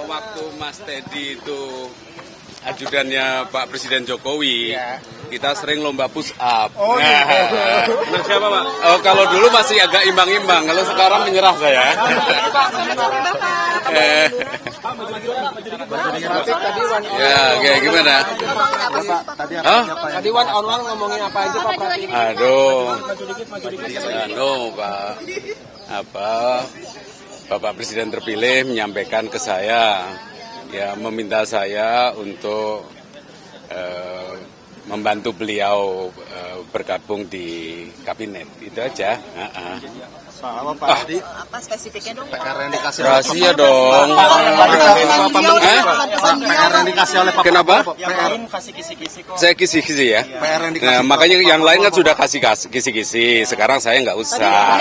Waktu Mas Teddy itu ajudannya Pak Presiden Jokowi, Kita sering lomba push up. Oh, Nah, siapa Pak? Oh, kalau dulu masih agak imbang-imbang, kalau sekarang menyerah saya. Ya, kayak gimana? Tadi Wan on ngomongin apa aja Pak Pratik? Aduh, Pak, Bapak Presiden terpilih menyampaikan ke saya, ya meminta saya untuk membantu beliau bergabung di kabinet, itu aja. Soal apa Pak? Apa spesifiknya dong? PR yang dikasih Rahasia dong. PR yang dikasih oleh Pak. Kenapa? PR Saya kisi-kisi ya. PR yang dikasih. Nah, makanya yang lain kan sudah kasih kisi-kisi. Sekarang saya nggak usah.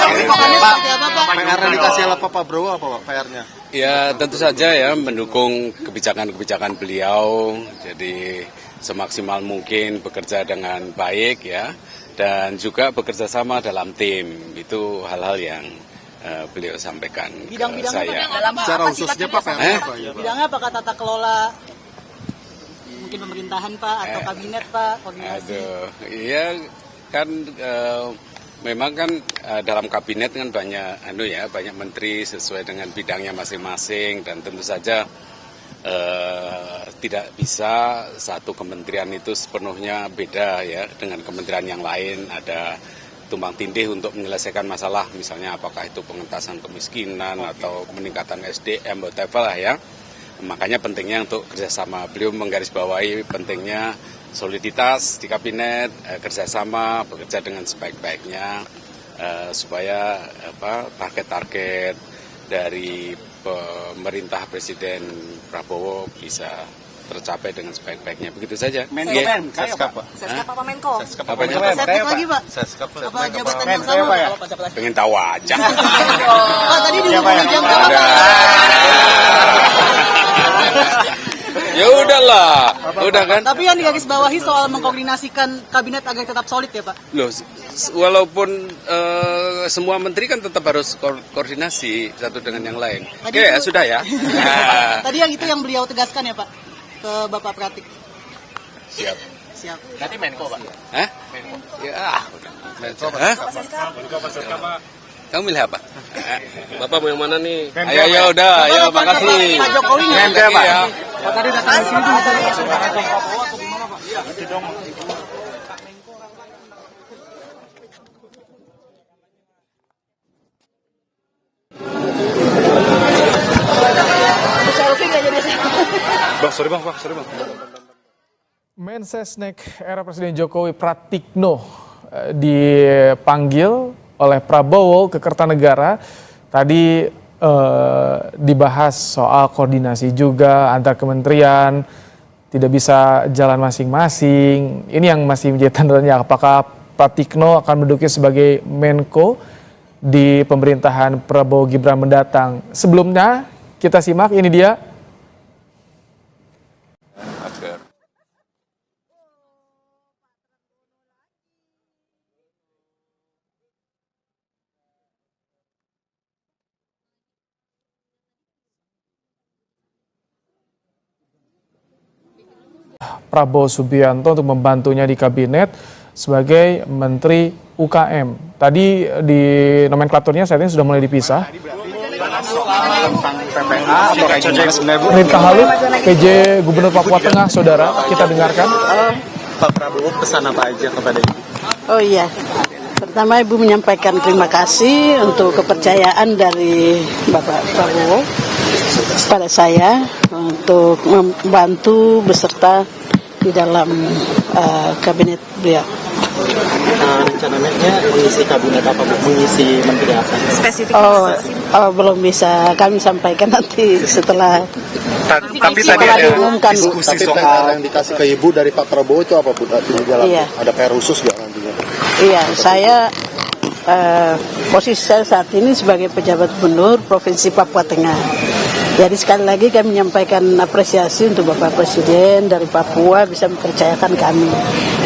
PR yang dikasih oleh Pak Prabowo apa Pak PR-nya? Ya tentu saja ya mendukung kebijakan-kebijakan beliau. Jadi semaksimal mungkin bekerja dengan baik ya. Dan juga bekerja sama dalam tim, itu hal-hal yang beliau sampaikan ke saya. Secara khususnya Pak, Bidangnya apakah tata kelola, mungkin pemerintahan Pak, atau kabinet Pak, koordinasi? Aduh, iya kan memang kan dalam kabinet kan banyak banyak menteri sesuai dengan bidangnya masing-masing dan tentu saja tidak bisa satu kementerian itu sepenuhnya beda ya dengan kementerian yang lain, ada tumpang tindih untuk menyelesaikan masalah, misalnya apakah itu pengentasan kemiskinan atau peningkatan SDM, whatever lah ya. Makanya pentingnya untuk kerjasama, beliau menggarisbawahi pentingnya soliditas di kabinet, kerjasama, bekerja dengan sebaik-baiknya supaya target-target dari pemerintah Presiden Prabowo bisa tercapai dengan sebaik-baiknya. Begitu saja. Menko Seskap Pak. Seskap apa Menko? Apanya? Lagi Pak? Seskap Apa jabatan yang sama? Pengen tahu aja. Pak tadi di jam berapa? Ya udahlah, udah kan. Tapi yang digarisbawahi soal mengkoordinasikan kabinet agar tetap solid ya Pak? Loh, walaupun semua menteri kan tetap harus koordinasi satu dengan yang lain. Oke, ya sudah ya. Tadi yang itu yang beliau tegaskan ya Pak ke Bapak Pratik. Siap. Nanti Menko Pak. Hah? Menko. Ya, Menko. Hah? Kamu milih apa? Bapak mau yang mana nih? Ayo, udah, ayo, makasih. Pak Jokowi Menko ya, Pak. Pak tadi datang di sini langsung Pak Prabowo atau gimana Pak? Iya, dong. Sorry bang. Mensesnek era Presiden Jokowi Pratikno dipanggil oleh Prabowo ke Kertanegara. Tadi dibahas soal koordinasi juga antar kementerian, tidak bisa jalan masing-masing. Ini yang masih menjadi tanda tanya, apakah Pratikno akan menduduki sebagai Menko di pemerintahan Prabowo Gibran mendatang. Sebelumnya kita simak, ini dia. Prabowo Subianto untuk membantunya di kabinet sebagai Menteri UKM. Tadi di nomenklaturnya saat ini sudah mulai dipisah. Rifka Haluk, PJ Gubernur Papua Tengah, saudara, kita dengarkan. Pak Prabowo pesan apa aja kepada Ibu? Oh iya, pertama Ibu menyampaikan terima kasih untuk kepercayaan dari Bapak Prabowo pada saya untuk membantu beserta di dalam kabinet beliau. Rencananya mengisi kabinet apa Bu? Mengisi menteri apa? Spesifik. Oh, belum bisa kami sampaikan nanti setelah. Tapi tadi ada diskusi soal yang dikasih ke Ibu dari Pak Prabowo itu apa Bu? Di dalam ada PR khusus nggak nantinya? Iya, saya posisi saya saat ini sebagai pejabat gubernur Provinsi Papua Tengah. Jadi sekali lagi kami menyampaikan apresiasi untuk Bapak Presiden dari Papua bisa mempercayakan kami.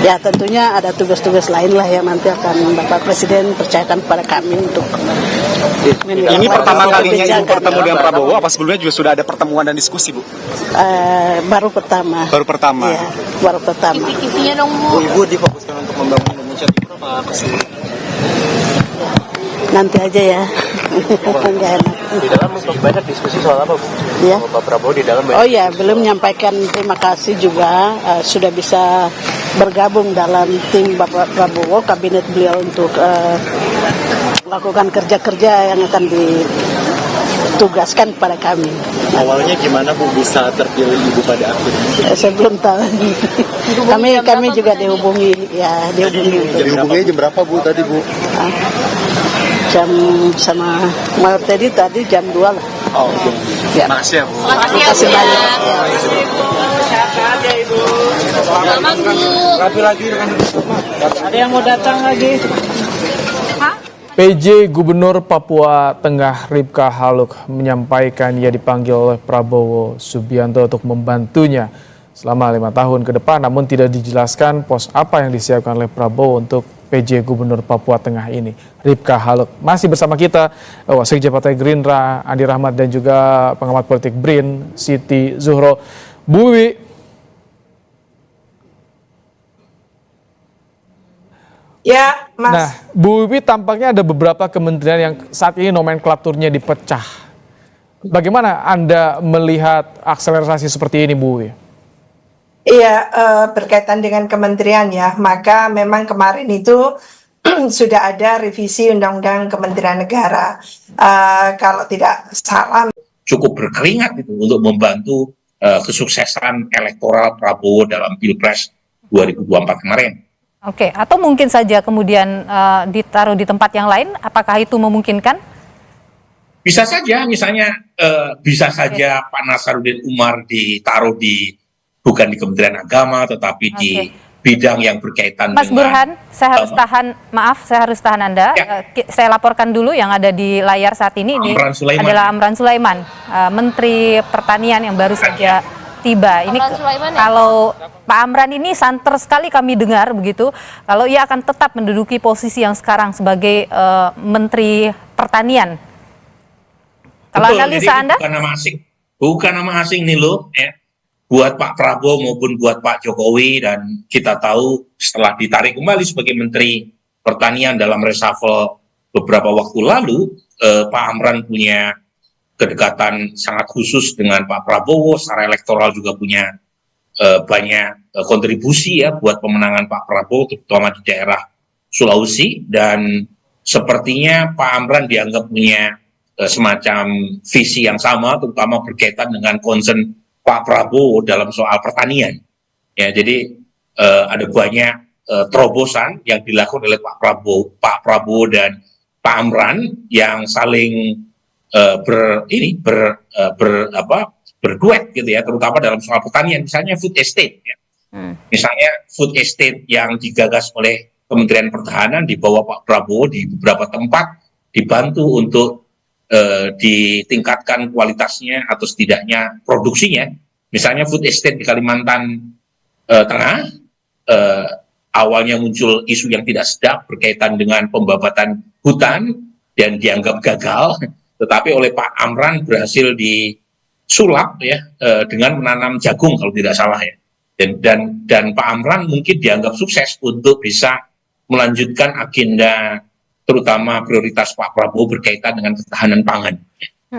Ya tentunya ada tugas-tugas lain lah yang nanti akan Bapak Presiden percayakan kepada kami untuk Ini pertama kalinya Ibu bertemu dengan Prabowo, apa sebelumnya juga sudah ada pertemuan dan diskusi, Bu? Baru pertama. Baru pertama. Iya, baru pertama. Kisi-kisinya dong Bu. Ibu difokuskan untuk membangun Indonesia Timur apa sih? Nanti aja ya. Enggak enak. Di dalam banyak diskusi soal apa, Bu? Ya. Pak Prabowo di dalam Oh ya, belum menyampaikan terima kasih juga sudah bisa bergabung dalam tim Bapak Prabowo, kabinet beliau untuk melakukan kerja-kerja yang akan ditugaskan kepada kami. Awalnya gimana Bu bisa terpilih Ibu pada akhirnya? Saya belum tahu. kami juga dihubungi ya, Dihubungi jam berapa Bu tadi Bu? Jam sama Mayor tadi jam 2 lah. Oh, oke. Ya. Makasih ya, Bu. Terima kasih banyak. Selamat Bu. Lagi dengan Ada yang mau datang lagi? PJ Gubernur Papua Tengah Ripka Haluk menyampaikan ia dipanggil oleh Prabowo Subianto untuk membantunya selama 5 tahun ke depan, namun tidak dijelaskan pos apa yang disiapkan oleh Prabowo untuk PJ Gubernur Papua Tengah ini. Ripka Haluk masih bersama kita, Wasekjen Partai Gerindra Andi Rahmat dan juga pengamat politik BRIN Siti Zuhro. Bu Wiwi, Ya, Mas. nah, Bu Wiwi tampaknya ada beberapa kementerian yang saat ini nomenklaturnya dipecah. Bagaimana Anda melihat akselerasi seperti ini, Bu Wiwi? Iya, berkaitan dengan kementerian ya, maka memang kemarin itu sudah ada revisi Undang-Undang Kementerian Negara. Kalau tidak salah, cukup berkeringat itu untuk membantu kesuksesan elektoral Prabowo dalam Pilpres 2024 kemarin. Oke, atau mungkin saja kemudian ditaruh di tempat yang lain, apakah itu memungkinkan? Bisa saja, misalnya bisa saja Pak Nasaruddin Umar ditaruh bukan di Kementerian Agama, tetapi di bidang yang berkaitan Mas dengan... Burhan, saya harus saya harus tahan Anda. Saya laporkan dulu yang ada di layar saat ini adalah Amran Sulaiman, Menteri Pertanian yang baru saja tiba. Ini kalau Pak Amran ini santer sekali kami dengar begitu, kalau ia akan tetap menduduki posisi yang sekarang sebagai Menteri Pertanian. Kalau analisa Anda? Bukan nama asing nih loh, ya. Buat Pak Prabowo maupun buat Pak Jokowi, dan kita tahu setelah ditarik kembali sebagai Menteri Pertanian dalam reshuffle beberapa waktu lalu, Pak Amran punya kedekatan sangat khusus dengan Pak Prabowo, secara elektoral juga punya banyak kontribusi ya buat pemenangan Pak Prabowo, terutama di daerah Sulawesi, dan sepertinya Pak Amran dianggap punya semacam visi yang sama, terutama berkaitan dengan concern Pak Prabowo dalam soal pertanian. Ya, jadi ada banyak terobosan yang dilakukan oleh Pak Prabowo dan Pak Amran yang saling berduet gitu ya, terutama dalam soal pertanian, misalnya food estate ya. Misalnya food estate yang digagas oleh Kementerian Pertahanan di bawah Pak Prabowo di beberapa tempat dibantu untuk ditingkatkan kualitasnya atau setidaknya produksinya. Misalnya food estate di Kalimantan Tengah, awalnya muncul isu yang tidak sedap berkaitan dengan pembabatan hutan dan dianggap gagal, tetapi oleh Pak Amran berhasil disulap ya dengan menanam jagung kalau tidak salah ya. Dan Pak Amran mungkin dianggap sukses untuk bisa melanjutkan agenda terutama prioritas Pak Prabowo berkaitan dengan ketahanan pangan.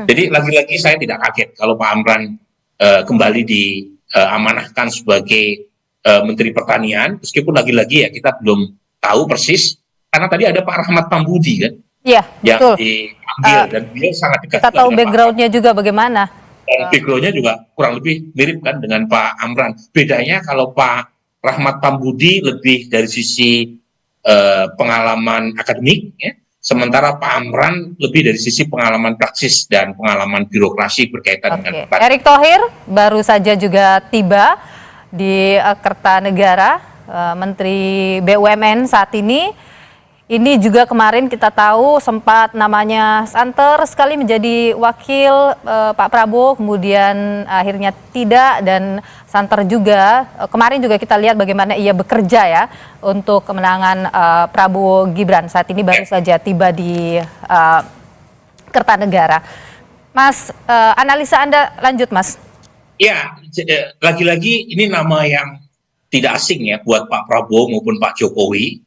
Jadi lagi-lagi saya tidak kaget kalau Pak Amran kembali diamanahkan sebagai Menteri Pertanian, meskipun lagi-lagi ya kita belum tahu persis, karena tadi ada Pak Rahmat Pambudi kan, iya, yang betul. dipanggil dan beliau sangat dekat. Kita tahu backgroundnya juga bagaimana. Dan backgroundnya juga kurang lebih mirip kan dengan Pak Amran. Bedanya kalau Pak Rahmat Pambudi lebih dari sisi pengalaman akademik, ya. Sementara Pak Amran lebih dari sisi pengalaman praksis dan pengalaman birokrasi berkaitan dengan pertanian. Erick Thohir baru saja juga tiba di Kertanegara, Menteri BUMN saat ini. Ini juga kemarin kita tahu sempat namanya santer sekali menjadi wakil Pak Prabowo, kemudian akhirnya tidak, dan santer juga. Kemarin juga kita lihat bagaimana ia bekerja ya untuk kemenangan Prabowo Gibran. Saat ini baru saja tiba di Kertanegara. Mas, analisa Anda lanjut, Mas. Ya, lagi-lagi ini nama yang tidak asing ya buat Pak Prabowo maupun Pak Jokowi.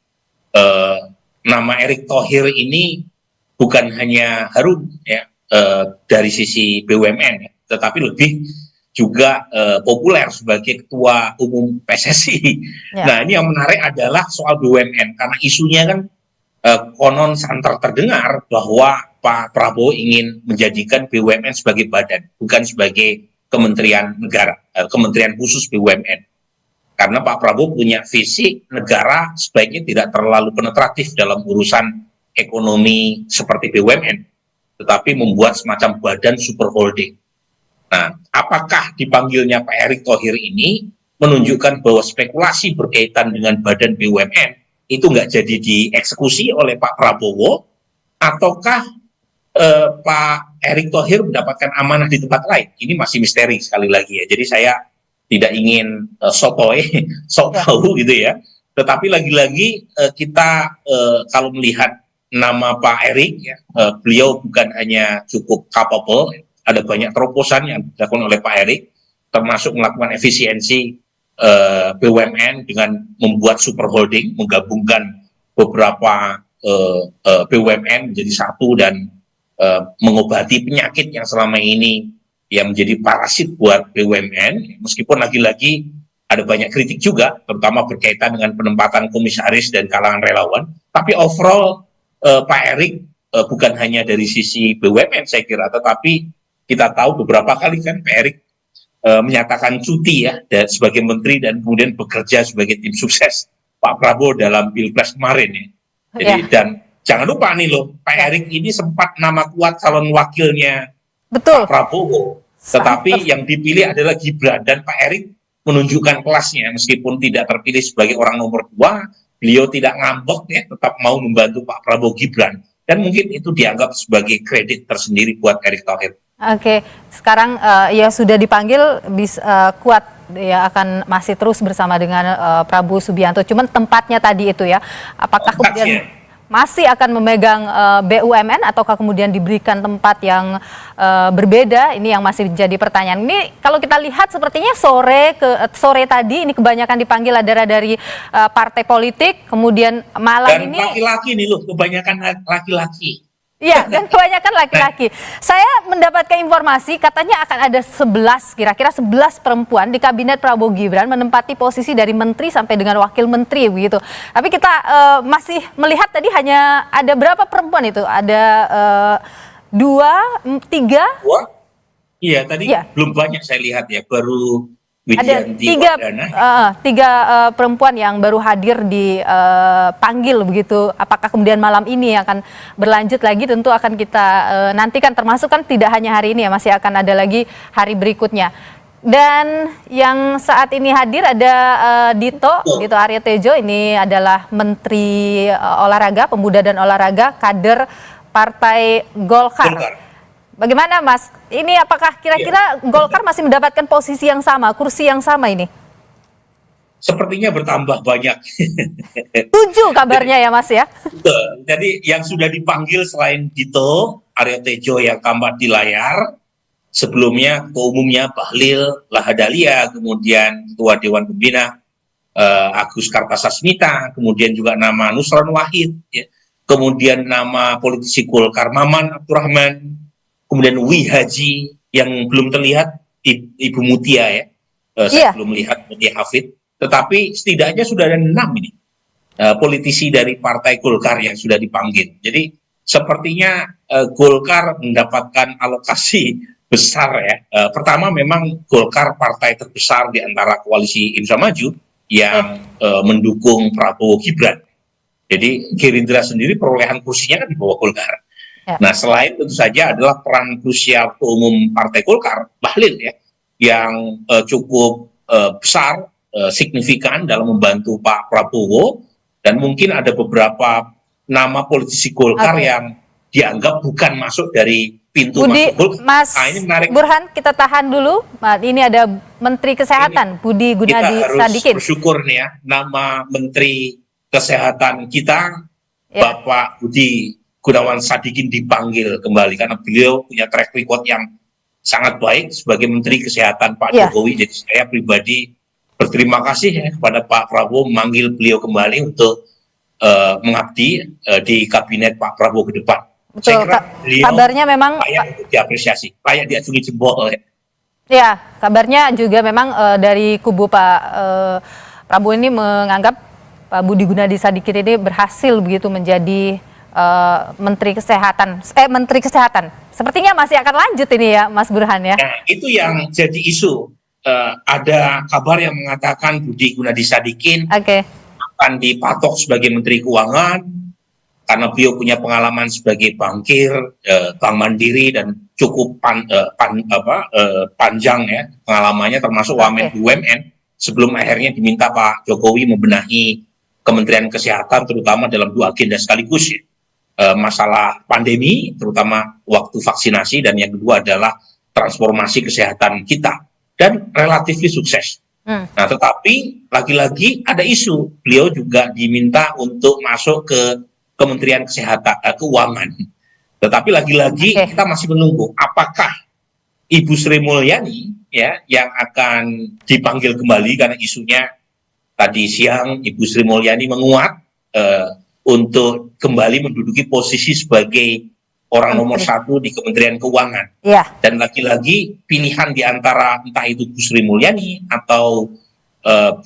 Nama Erick Thohir ini bukan hanya harum ya dari sisi BUMN ya, tetapi lebih juga populer sebagai ketua umum PSSI. Ya. Nah, ini yang menarik adalah soal BUMN karena isunya kan konon santer terdengar bahwa Pak Prabowo ingin menjadikan BUMN sebagai badan, bukan sebagai kementerian negara, kementerian khusus BUMN. Karena Pak Prabowo punya visi negara sebaiknya tidak terlalu penetratif dalam urusan ekonomi seperti BUMN, tetapi membuat semacam badan super holding. Nah, apakah dipanggilnya Pak Erick Thohir ini menunjukkan bahwa spekulasi berkaitan dengan badan BUMN itu nggak jadi dieksekusi oleh Pak Prabowo, ataukah Pak Erick Thohir mendapatkan amanah di tempat lain? Ini masih misteri sekali lagi ya. Jadi saya tidak ingin sok tahu gitu ya. Tetapi lagi-lagi kita kalau melihat nama Pak Erick ya, beliau bukan hanya cukup capable, ada banyak terobosan yang dilakukan oleh Pak Erick, termasuk melakukan efisiensi BUMN dengan membuat super holding, menggabungkan beberapa BUMN menjadi satu dan mengobati penyakit yang selama ini yang menjadi parasit buat BUMN. Meskipun lagi-lagi ada banyak kritik juga, terutama berkaitan dengan penempatan komisaris dan kalangan relawan. Tapi overall Pak Erick bukan hanya dari sisi BUMN saya kira, tetapi kita tahu beberapa kali kan Pak Erick menyatakan cuti ya sebagai menteri dan kemudian bekerja sebagai tim sukses Pak Prabowo dalam Pilpres kemarin ya. Jadi dan jangan lupa nih loh, Pak Erick ini sempat nama kuat calon wakilnya Pak Prabowo, tetapi yang dipilih adalah Gibran, dan Pak Erick menunjukkan kelasnya meskipun tidak terpilih sebagai orang nomor 2, beliau tidak ngambek ya, tetap mau membantu Pak Prabowo Gibran, dan mungkin itu dianggap sebagai kredit tersendiri buat Erick Thohir. Oke, sekarang ya sudah dipanggil kuat ya akan masih terus bersama dengan Prabowo Subianto. Cuman tempatnya tadi itu ya, apakah kemudian masih akan memegang BUMN ataukah kemudian diberikan tempat yang berbeda? Ini yang masih menjadi pertanyaan. Ini kalau kita lihat sepertinya sore tadi ini kebanyakan dipanggil adalah dari partai politik, kemudian malam dan ini laki-laki nih loh, kebanyakan laki-laki. Iya, dan kebanyakan laki-laki. Saya mendapatkan informasi katanya akan ada 11, kira-kira 11 perempuan di kabinet Prabowo Gibran menempati posisi dari menteri sampai dengan wakil menteri begitu. Tapi kita masih melihat tadi hanya ada berapa perempuan itu? Ada 2, 3? Iya, tadi belum banyak saya lihat ya, baru ada tiga perempuan yang baru hadir dipanggil begitu. Apakah kemudian malam ini akan berlanjut lagi? Tentu akan kita nantikan, termasuk kan tidak hanya hari ini ya, masih akan ada lagi hari berikutnya. Dan yang saat ini hadir ada Dito Aryo Tejo, ini adalah Menteri Olahraga, Pemuda dan Olahraga, kader Partai Golkar. Bagaimana Mas? Ini apakah kira-kira Golkar masih mendapatkan posisi yang sama, kursi yang sama ini? Sepertinya bertambah banyak. 7 kabarnya ya Mas ya? Betul. Jadi yang sudah dipanggil selain Dito Aryo Tejo yang tampak di layar, sebelumnya ketua umumnya Bahlil Lahadalia, kemudian ketua Dewan Pembina Agus Kartasasmita, kemudian juga nama Nusron Wahid, ya. Kemudian nama politisi Golkar Maman Abdurrahman, kemudian Wi Haji yang belum terlihat, Ibu Mutia ya, saya belum melihat Mutia Hafid, tetapi setidaknya sudah ada 6 ini politisi dari Partai Golkar yang sudah dipanggil. Jadi sepertinya Golkar mendapatkan alokasi besar ya. Pertama memang Golkar partai terbesar di antara koalisi Indonesia Maju yang mendukung Prabowo Gibran. Jadi Gerindra sendiri perolehan kursinya kan di bawah Golkar. Nah, selain tentu saja adalah peran krusial ketua umum Partai Golkar, Bahlil ya, yang cukup besar, signifikan dalam membantu Pak Prabowo, dan mungkin ada beberapa nama politisi Golkar yang dianggap bukan masuk dari pintu masuk Golkar. Mas ini Burhan, kita tahan dulu. Ini ada Menteri Kesehatan, Budi Gunadi Sadikin. Kita harus bersyukur nih ya, nama Menteri Kesehatan kita, Bapak Budi Gunawan Sadikin dipanggil kembali karena beliau punya track record yang sangat baik sebagai Menteri Kesehatan Pak Jokowi. Jadi saya pribadi berterima kasih ya kepada Pak Prabowo memanggil beliau kembali untuk mengabdi di kabinet Pak Prabowo ke depan. Betul, kabarnya memang layak untuk diapresiasi, layak diacungi jempol. Ya, kabarnya juga memang dari kubu Pak Prabowo ini menganggap Pak Budi Gunadi Sadikin ini berhasil begitu menjadi Menteri Kesehatan. Sepertinya masih akan lanjut ini ya, Mas Burhan ya. Nah, itu yang jadi isu. Ada kabar yang mengatakan Budi Gunadi Sadikin akan dipatok sebagai Menteri Keuangan karena beliau punya pengalaman sebagai bankir, Bank Mandiri dan cukup panjang ya pengalamannya, termasuk wamen BUMN sebelum akhirnya diminta Pak Jokowi membenahi Kementerian Kesehatan terutama dalam 2 agenda sekaligus ya. Masalah pandemi terutama waktu vaksinasi, dan yang kedua adalah transformasi kesehatan kita, dan relatif sukses. Nah, tetapi lagi-lagi ada isu beliau juga diminta untuk masuk ke Kementerian Kesehatan Keuangan. Tetapi lagi-lagi kita masih menunggu apakah Ibu Sri Mulyani ya yang akan dipanggil kembali, karena isunya tadi siang Ibu Sri Mulyani menguat untuk kembali menduduki posisi sebagai orang nomor 1 di Kementerian Keuangan. Dan lagi-lagi pilihan di antara entah itu Bu Sri Mulyani atau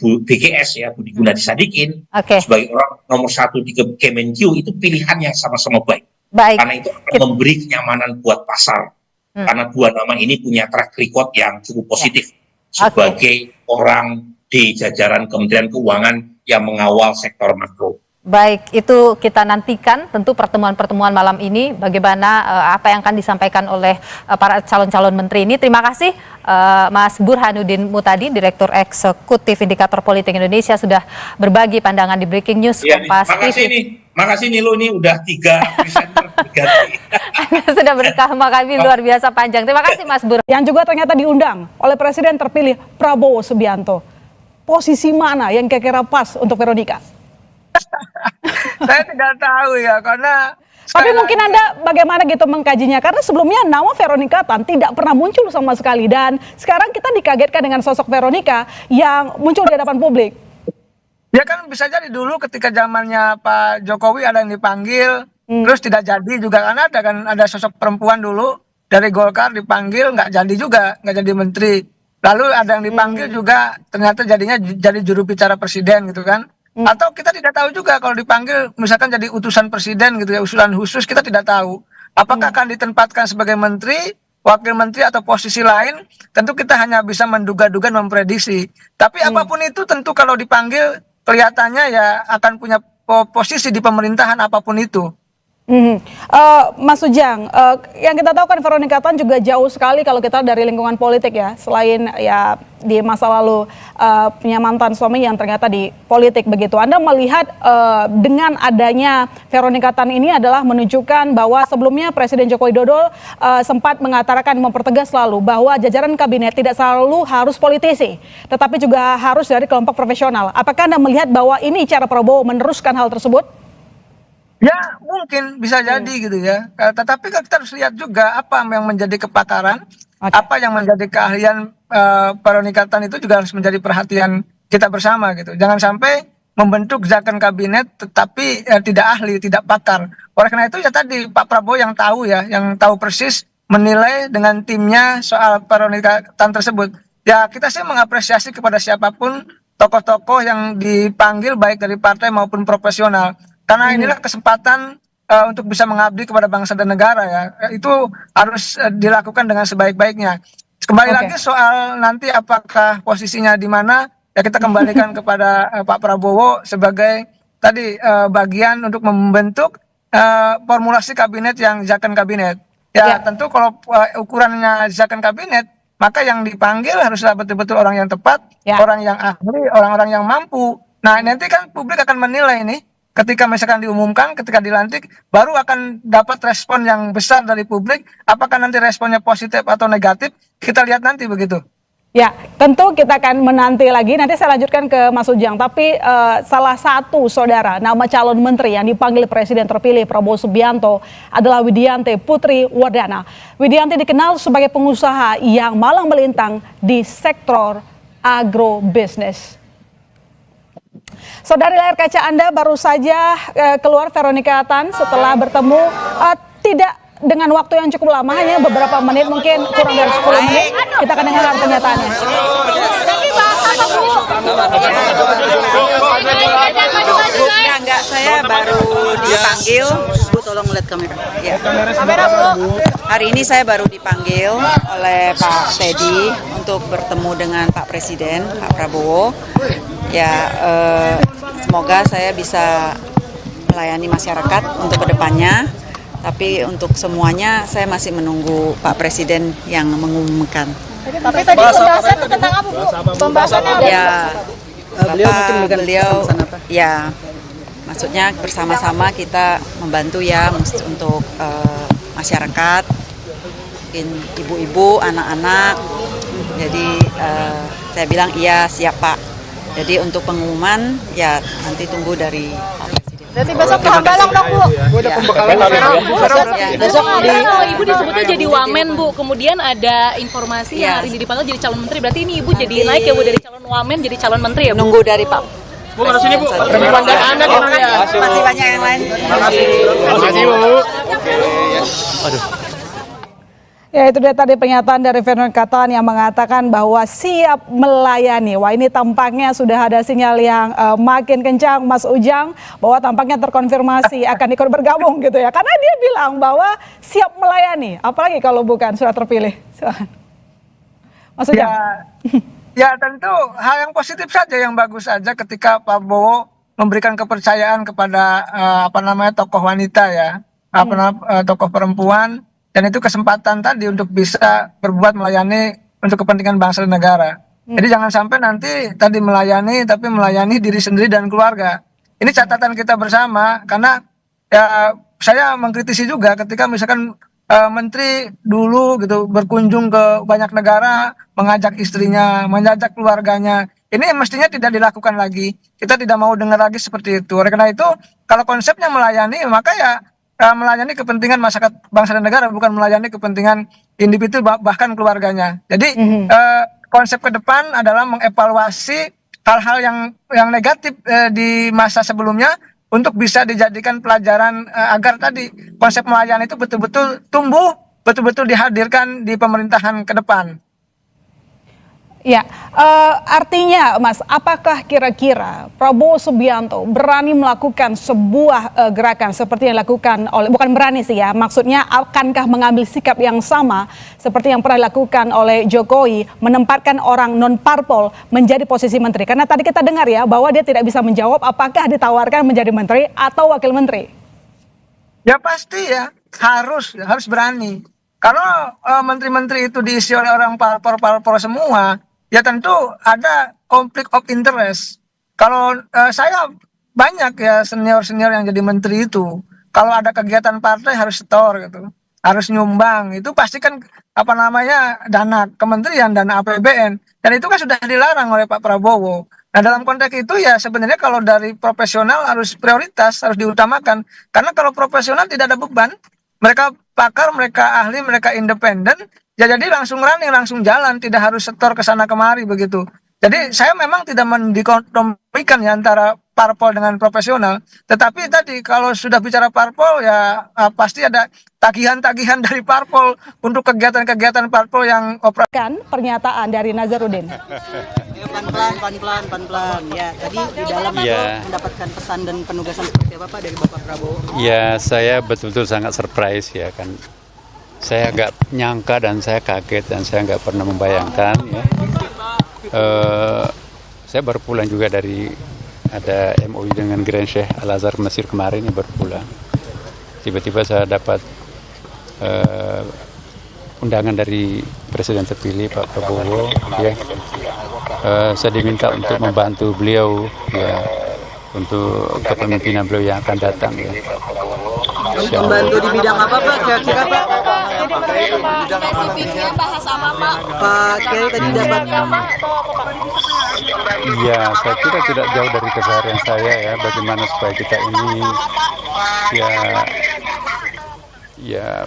BGS ya, Budi Gunadi Sadikin sebagai orang nomor 1 di Kemenkyu, itu pilihan yang sama-sama baik. Karena itu akan memberi kenyamanan buat pasar. Karena 2 nama ini punya track record yang cukup positif sebagai orang di jajaran Kementerian Keuangan yang mengawal sektor makro. Baik, itu kita nantikan tentu pertemuan-pertemuan malam ini, bagaimana apa yang akan disampaikan oleh para calon-calon menteri ini. Terima kasih Mas Burhanuddin Mutadi, Direktur Eksekutif Indikator Politik Indonesia, sudah berbagi pandangan di Breaking News Kompas TV. Makasih Nilo, ini udah 3 presenter berganti. Sudah bersama kami luar biasa panjang. Terima kasih Mas Burhan. Yang juga ternyata diundang oleh Presiden terpilih Prabowo Subianto. Posisi mana yang kira-kira pas untuk Veronica? Saya tidak tahu ya, karena tapi mungkin Anda bagaimana gitu mengkajinya, karena sebelumnya nama Veronica Tan tidak pernah muncul sama sekali, dan sekarang kita dikagetkan dengan sosok Veronica yang muncul di hadapan publik. Ya kan bisa jadi dulu ketika zamannya Pak Jokowi ada yang dipanggil terus tidak jadi juga, karena ada sosok perempuan dulu dari Golkar dipanggil nggak jadi juga, nggak jadi menteri. Lalu ada yang dipanggil juga ternyata jadinya jadi juru bicara presiden gitu kan. Atau kita tidak tahu juga kalau dipanggil misalkan jadi utusan presiden gitu ya, usulan khusus, kita tidak tahu apakah akan ditempatkan sebagai menteri, wakil menteri atau posisi lain. Tentu kita hanya bisa menduga-duga, memprediksi. Tapi apapun itu tentu kalau dipanggil kelihatannya ya akan punya posisi di pemerintahan apapun itu. Mas Ujang, yang kita tahu kan Veronica Tan juga jauh sekali kalau kita dari lingkungan politik ya, selain ya di masa lalu punya mantan suami yang ternyata di politik begitu. Anda melihat dengan adanya Veronica Tan ini adalah menunjukkan bahwa sebelumnya Presiden Joko Widodo sempat mengatakan, mempertegas selalu bahwa jajaran kabinet tidak selalu harus politisi, tetapi juga harus dari kelompok profesional. Apakah Anda melihat bahwa ini cara Prabowo meneruskan hal tersebut? Ya mungkin bisa jadi gitu ya, tetapi kita harus lihat juga apa yang menjadi kepakaran, apa yang menjadi keahlian Veronica Tan itu juga harus menjadi perhatian kita bersama gitu. Jangan sampai membentuk jajaran kabinet tetapi tidak ahli, tidak pakar. Oleh karena itu ya tadi Pak Prabowo yang tahu ya, yang tahu persis menilai dengan timnya soal Veronica Tan tersebut. Ya kita sih mengapresiasi kepada siapapun tokoh-tokoh yang dipanggil baik dari partai maupun profesional. Karena inilah kesempatan untuk bisa mengabdi kepada bangsa dan negara ya. Itu harus dilakukan dengan sebaik-baiknya. Kembali lagi soal nanti apakah posisinya di mana, ya kita kembalikan kepada Pak Prabowo sebagai tadi bagian untuk membentuk formulasi kabinet yang jajaran kabinet. Ya tentu kalau ukurannya jajaran kabinet, maka yang dipanggil haruslah betul-betul orang yang tepat, orang yang ahli, orang-orang yang mampu. Nah nanti kan publik akan menilai ini. Ketika misalkan diumumkan, ketika dilantik, baru akan dapat respon yang besar dari publik. Apakah nanti responnya positif atau negatif, kita lihat nanti begitu. Ya, tentu kita akan menanti lagi. Nanti saya lanjutkan ke Mas Ujang. Tapi salah satu saudara nama calon menteri yang dipanggil Presiden terpilih Prabowo Subianto adalah Widianti Putri Wardana. Widianti dikenal sebagai pengusaha yang malang melintang di sektor agrobisnis. Saudari layar kaca Anda baru saja keluar Veronica Tan setelah bertemu tidak dengan waktu yang cukup lama, hanya beberapa menit, mungkin kurang dari 10 menit. Kita akan dengarkan pernyataannya. Enggak, saya baru dipanggil. Bu, tolong lihat kamera. Ya. Hari ini saya baru dipanggil oleh Pak Teddy untuk bertemu dengan Pak Presiden, Pak Prabowo. Ya, semoga saya bisa melayani masyarakat untuk kedepannya. Tapi untuk semuanya saya masih menunggu Pak Presiden yang mengumumkan. Tapi tadi pembahasan tentang apa, Bu? Pembahasannya ya, beliau ya, maksudnya bersama-sama kita membantu ya untuk masyarakat, mungkin ibu-ibu, anak-anak. Jadi saya bilang iya siap Pak. Jadi untuk pengumuman ya nanti tunggu dari Pak Presiden. Berarti besok ke Hambalang dong, Bu. Besok Ibu disebutnya jadi wamen, Bu. Kemudian ada informasi yang hari ini dipanggil jadi calon menteri. Berarti ini Ibu jadi naik ya, Bu, dari calon wamen jadi calon menteri ya, Bu? Nunggu dari Pak. Bu, harus ini, Bu. Perpanjangan Anda di mana ya? Masih banyak yang lain. Makasih, Bu. Aduh. Ya, itu dia tadi pernyataan dari Veronica Tan yang mengatakan bahwa siap melayani. Wah, ini tampaknya sudah ada sinyal yang makin kencang, Mas Ujang, bahwa tampaknya terkonfirmasi akan ikut bergabung gitu ya. Karena dia bilang bahwa siap melayani, apalagi kalau bukan sudah terpilih. Mas Ujang. Ya tentu hal yang positif saja, yang bagus saja ketika Pak Prabowo memberikan kepercayaan kepada tokoh wanita ya, tokoh perempuan. Dan itu kesempatan tadi untuk bisa berbuat melayani untuk kepentingan bangsa dan negara. Jadi jangan sampai nanti tadi melayani, tapi melayani diri sendiri dan keluarga. Ini catatan kita bersama, karena ya saya mengkritisi juga ketika misalkan menteri dulu gitu berkunjung ke banyak negara, mengajak istrinya, mengajak keluarganya. Ini mestinya tidak dilakukan lagi. Kita tidak mau dengar lagi seperti itu. Oleh karena itu, kalau konsepnya melayani, maka ya melayani kepentingan masyarakat bangsa dan negara, bukan melayani kepentingan individu bahkan keluarganya. Jadi konsep ke depan adalah mengevaluasi hal-hal yang negatif di masa sebelumnya untuk bisa dijadikan pelajaran agar tadi konsep melayani itu betul-betul tumbuh, betul-betul dihadirkan di pemerintahan ke depan. Ya, artinya Mas, apakah kira-kira Prabowo Subianto berani melakukan sebuah gerakan seperti yang dilakukan oleh, bukan berani sih ya, maksudnya akankah mengambil sikap yang sama seperti yang pernah dilakukan oleh Jokowi, menempatkan orang non-parpol menjadi posisi menteri? Karena tadi kita dengar ya bahwa dia tidak bisa menjawab apakah ditawarkan menjadi menteri atau wakil menteri. Ya pasti ya, harus berani. Kalau menteri-menteri itu diisi oleh orang parpol semua, ya tentu ada konflik of interest. Kalau saya banyak ya senior-senior yang jadi menteri itu, kalau ada kegiatan partai harus setor gitu, harus nyumbang. Itu pasti kan dana kementerian, dana APBN, dan itu kan sudah dilarang oleh Pak Prabowo. Nah dalam konteks itu ya sebenarnya kalau dari profesional harus prioritas, harus diutamakan. Karena kalau profesional tidak ada beban, mereka pakar, mereka ahli, mereka independen. Ya jadi langsung running, langsung jalan, tidak harus setor ke sana kemari begitu. Jadi saya memang tidak mendikotomikan ya antara parpol dengan profesional. Tetapi tadi kalau sudah bicara parpol ya pasti ada tagihan-tagihan dari parpol untuk kegiatan-kegiatan parpol yang operasikan. Pernyataan dari Nazarudin. Pelan-pelan. Ya, tadi di dalam itu mendapatkan pesan dan penugasan seperti apa Pak dari Bapak Prabowo? Ya, saya betul-betul sangat surprise ya kan. Saya agak nyangka dan saya kaget dan saya nggak pernah membayangkan ya. Saya baru pulang juga dari ada MOU dengan Grand Sheikh Al-Azhar Mesir kemarin ya, baru pulang. Tiba-tiba saya dapat undangan dari Presiden terpilih Pak Prabowo ya. Saya diminta untuk membantu beliau ya untuk kepemimpinan beliau yang akan datang ya. Membantu di bidang apa Pak? Kira-kira Pak? Spesifiknya bahas apa Pak? Pak Kiai tadi dapat. Iya, saya kira tidak jauh dari keseharian saya ya, bagaimana supaya kita ini ya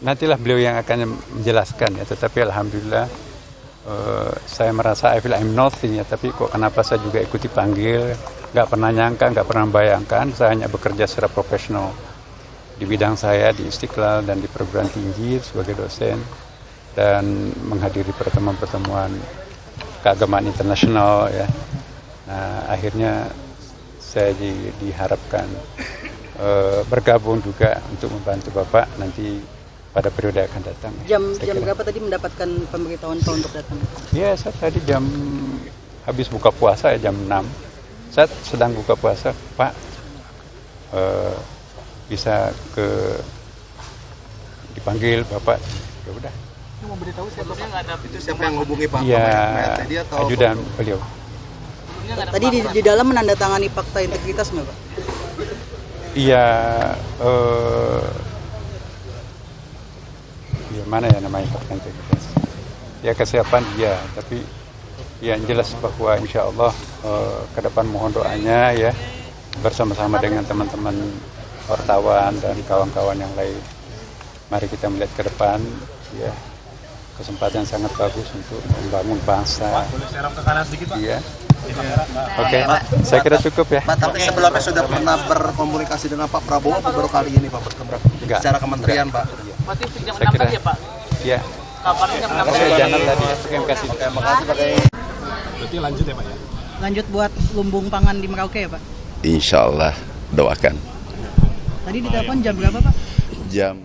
nantilah beliau yang akan menjelaskan ya, tetapi alhamdulillah saya merasa I feel I'm nothing ya, tapi kok kenapa saya juga ikut dipanggil, nggak pernah nyangka, nggak pernah bayangkan, saya hanya bekerja secara profesional di bidang saya di Istiqlal dan di perguruan tinggi sebagai dosen dan menghadiri pertemuan-pertemuan keagamaan internasional ya. Nah, akhirnya saya diharapkan bergabung juga untuk membantu Bapak nanti pada periode akan datang. Jam berapa tadi mendapatkan pemberitahuan Pak untuk datang? Ya, saya tadi habis buka puasa ya, jam 6. Saya sedang buka puasa, Pak. Bisa dipanggil Bapak. Ya udah. Mau beritahu siapa yang hubungi Pak? Ya, ajudan beliau. Tadi di dalam menandatangani fakta integritas nggak Pak? Iya, mana ya namanya fakta integritas? Ya kesiapan iya, tapi yang jelas bahwa insya Allah ke depan mohon doanya ya bersama-sama dengan teman-teman wartawan dan kawan-kawan yang lain. Mari kita melihat ke depan ya, kesempatan sangat bagus untuk membangun bangsa. Boleh serap ke kanan sedikit Pak? Iya. Oke, saya kira cukup ya. Pak, tapi sebelumnya sudah pernah berkomunikasi dengan Pak Prabowo baru kali ini Pak bertemu secara kementerian Pak? Saya kira ya Pak. Iya. Kapan jam 6 tadi? Jangan tadi. Terima kasih. Oke, makasih Pak. Berarti lanjut ya Pak ya? Lanjut buat lumbung pangan di Merauke ya Pak? Insya Allah, doakan. Tadi ditelepon jam berapa Pak? Jam.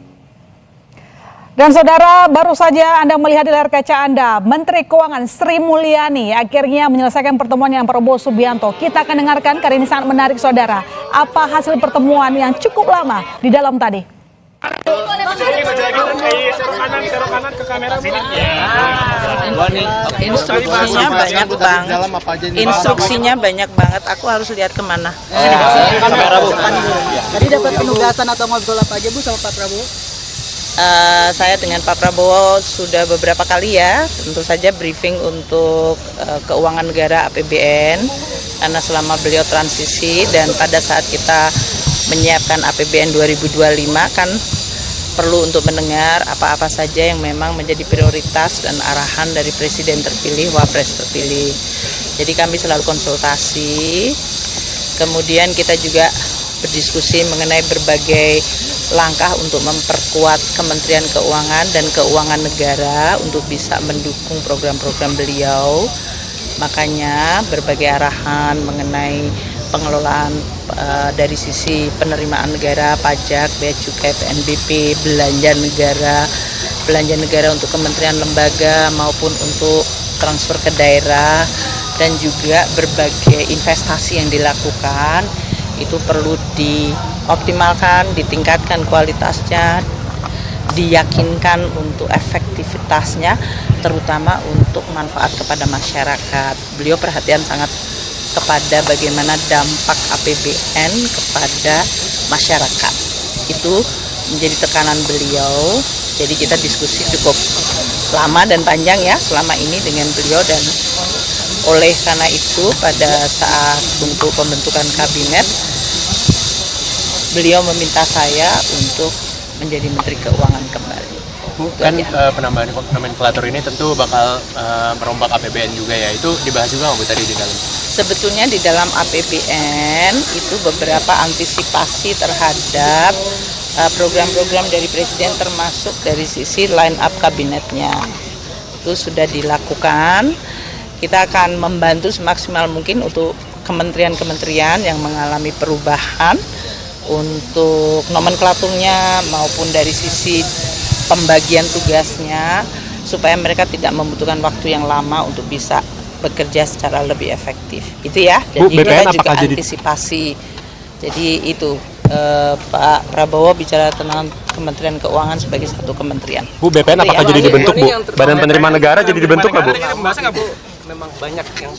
Dan saudara, baru saja Anda melihat di layar kaca Anda, Menteri Keuangan Sri Mulyani akhirnya menyelesaikan pertemuan dengan Prabowo Subianto. Kita akan dengarkan, karena ini sangat menarik saudara. Apa hasil pertemuan yang cukup lama di dalam tadi? Instruksinya banyak banget. Instruksinya banyak banget. Aku harus lihat kemana. Tadi dapat penugasan atau ngobrol apa aja Bu sama Pak Prabowo? Saya dengan Pak Prabowo sudah beberapa kali ya, tentu saja briefing untuk keuangan negara APBN, karena selama beliau transisi dan pada saat kita menyiapkan APBN 2025 kan perlu untuk mendengar apa-apa saja yang memang menjadi prioritas dan arahan dari Presiden terpilih, Wapres terpilih. Jadi kami selalu konsultasi, kemudian kita juga berdiskusi mengenai berbagai langkah untuk memperkuat Kementerian Keuangan dan Keuangan Negara untuk bisa mendukung program-program beliau. Makanya berbagai arahan mengenai pengelolaan dari sisi penerimaan negara, pajak, bea cukai, PNBP, belanja negara untuk kementerian lembaga maupun untuk transfer ke daerah, dan juga berbagai investasi yang dilakukan itu perlu dioptimalkan, ditingkatkan kualitasnya, diyakinkan untuk efektivitasnya, terutama untuk manfaat kepada masyarakat. Beliau perhatian sangat kepada bagaimana dampak APBN kepada masyarakat. Itu menjadi tekanan beliau. Jadi kita diskusi cukup lama dan panjang ya selama ini dengan beliau, dan oleh karena itu pada saat untuk pembentukan kabinet beliau meminta saya untuk menjadi Menteri Keuangan kembali. Bu, kan penambahan nomenklatur ini tentu bakal merombak APBN juga ya, itu dibahas juga nggak Bu tadi di dalam? Sebetulnya di dalam APBN itu beberapa antisipasi terhadap program-program dari Presiden, termasuk dari sisi line up kabinetnya. Itu sudah dilakukan. Kita akan membantu semaksimal mungkin untuk kementerian-kementerian yang mengalami perubahan untuk nomenklaturnya maupun dari sisi pembagian tugasnya, supaya mereka tidak membutuhkan waktu yang lama untuk bisa bekerja secara lebih efektif. Itu ya. Jadi kita juga antisipasi. Jadi itu Pak Prabowo bicara tentang Kementerian Keuangan sebagai satu kementerian. Bu, BPN apakah jadi dibentuk Bu? Badan Penerimaan Negara jadi dibentuk nggak Bu? Memang banyak yang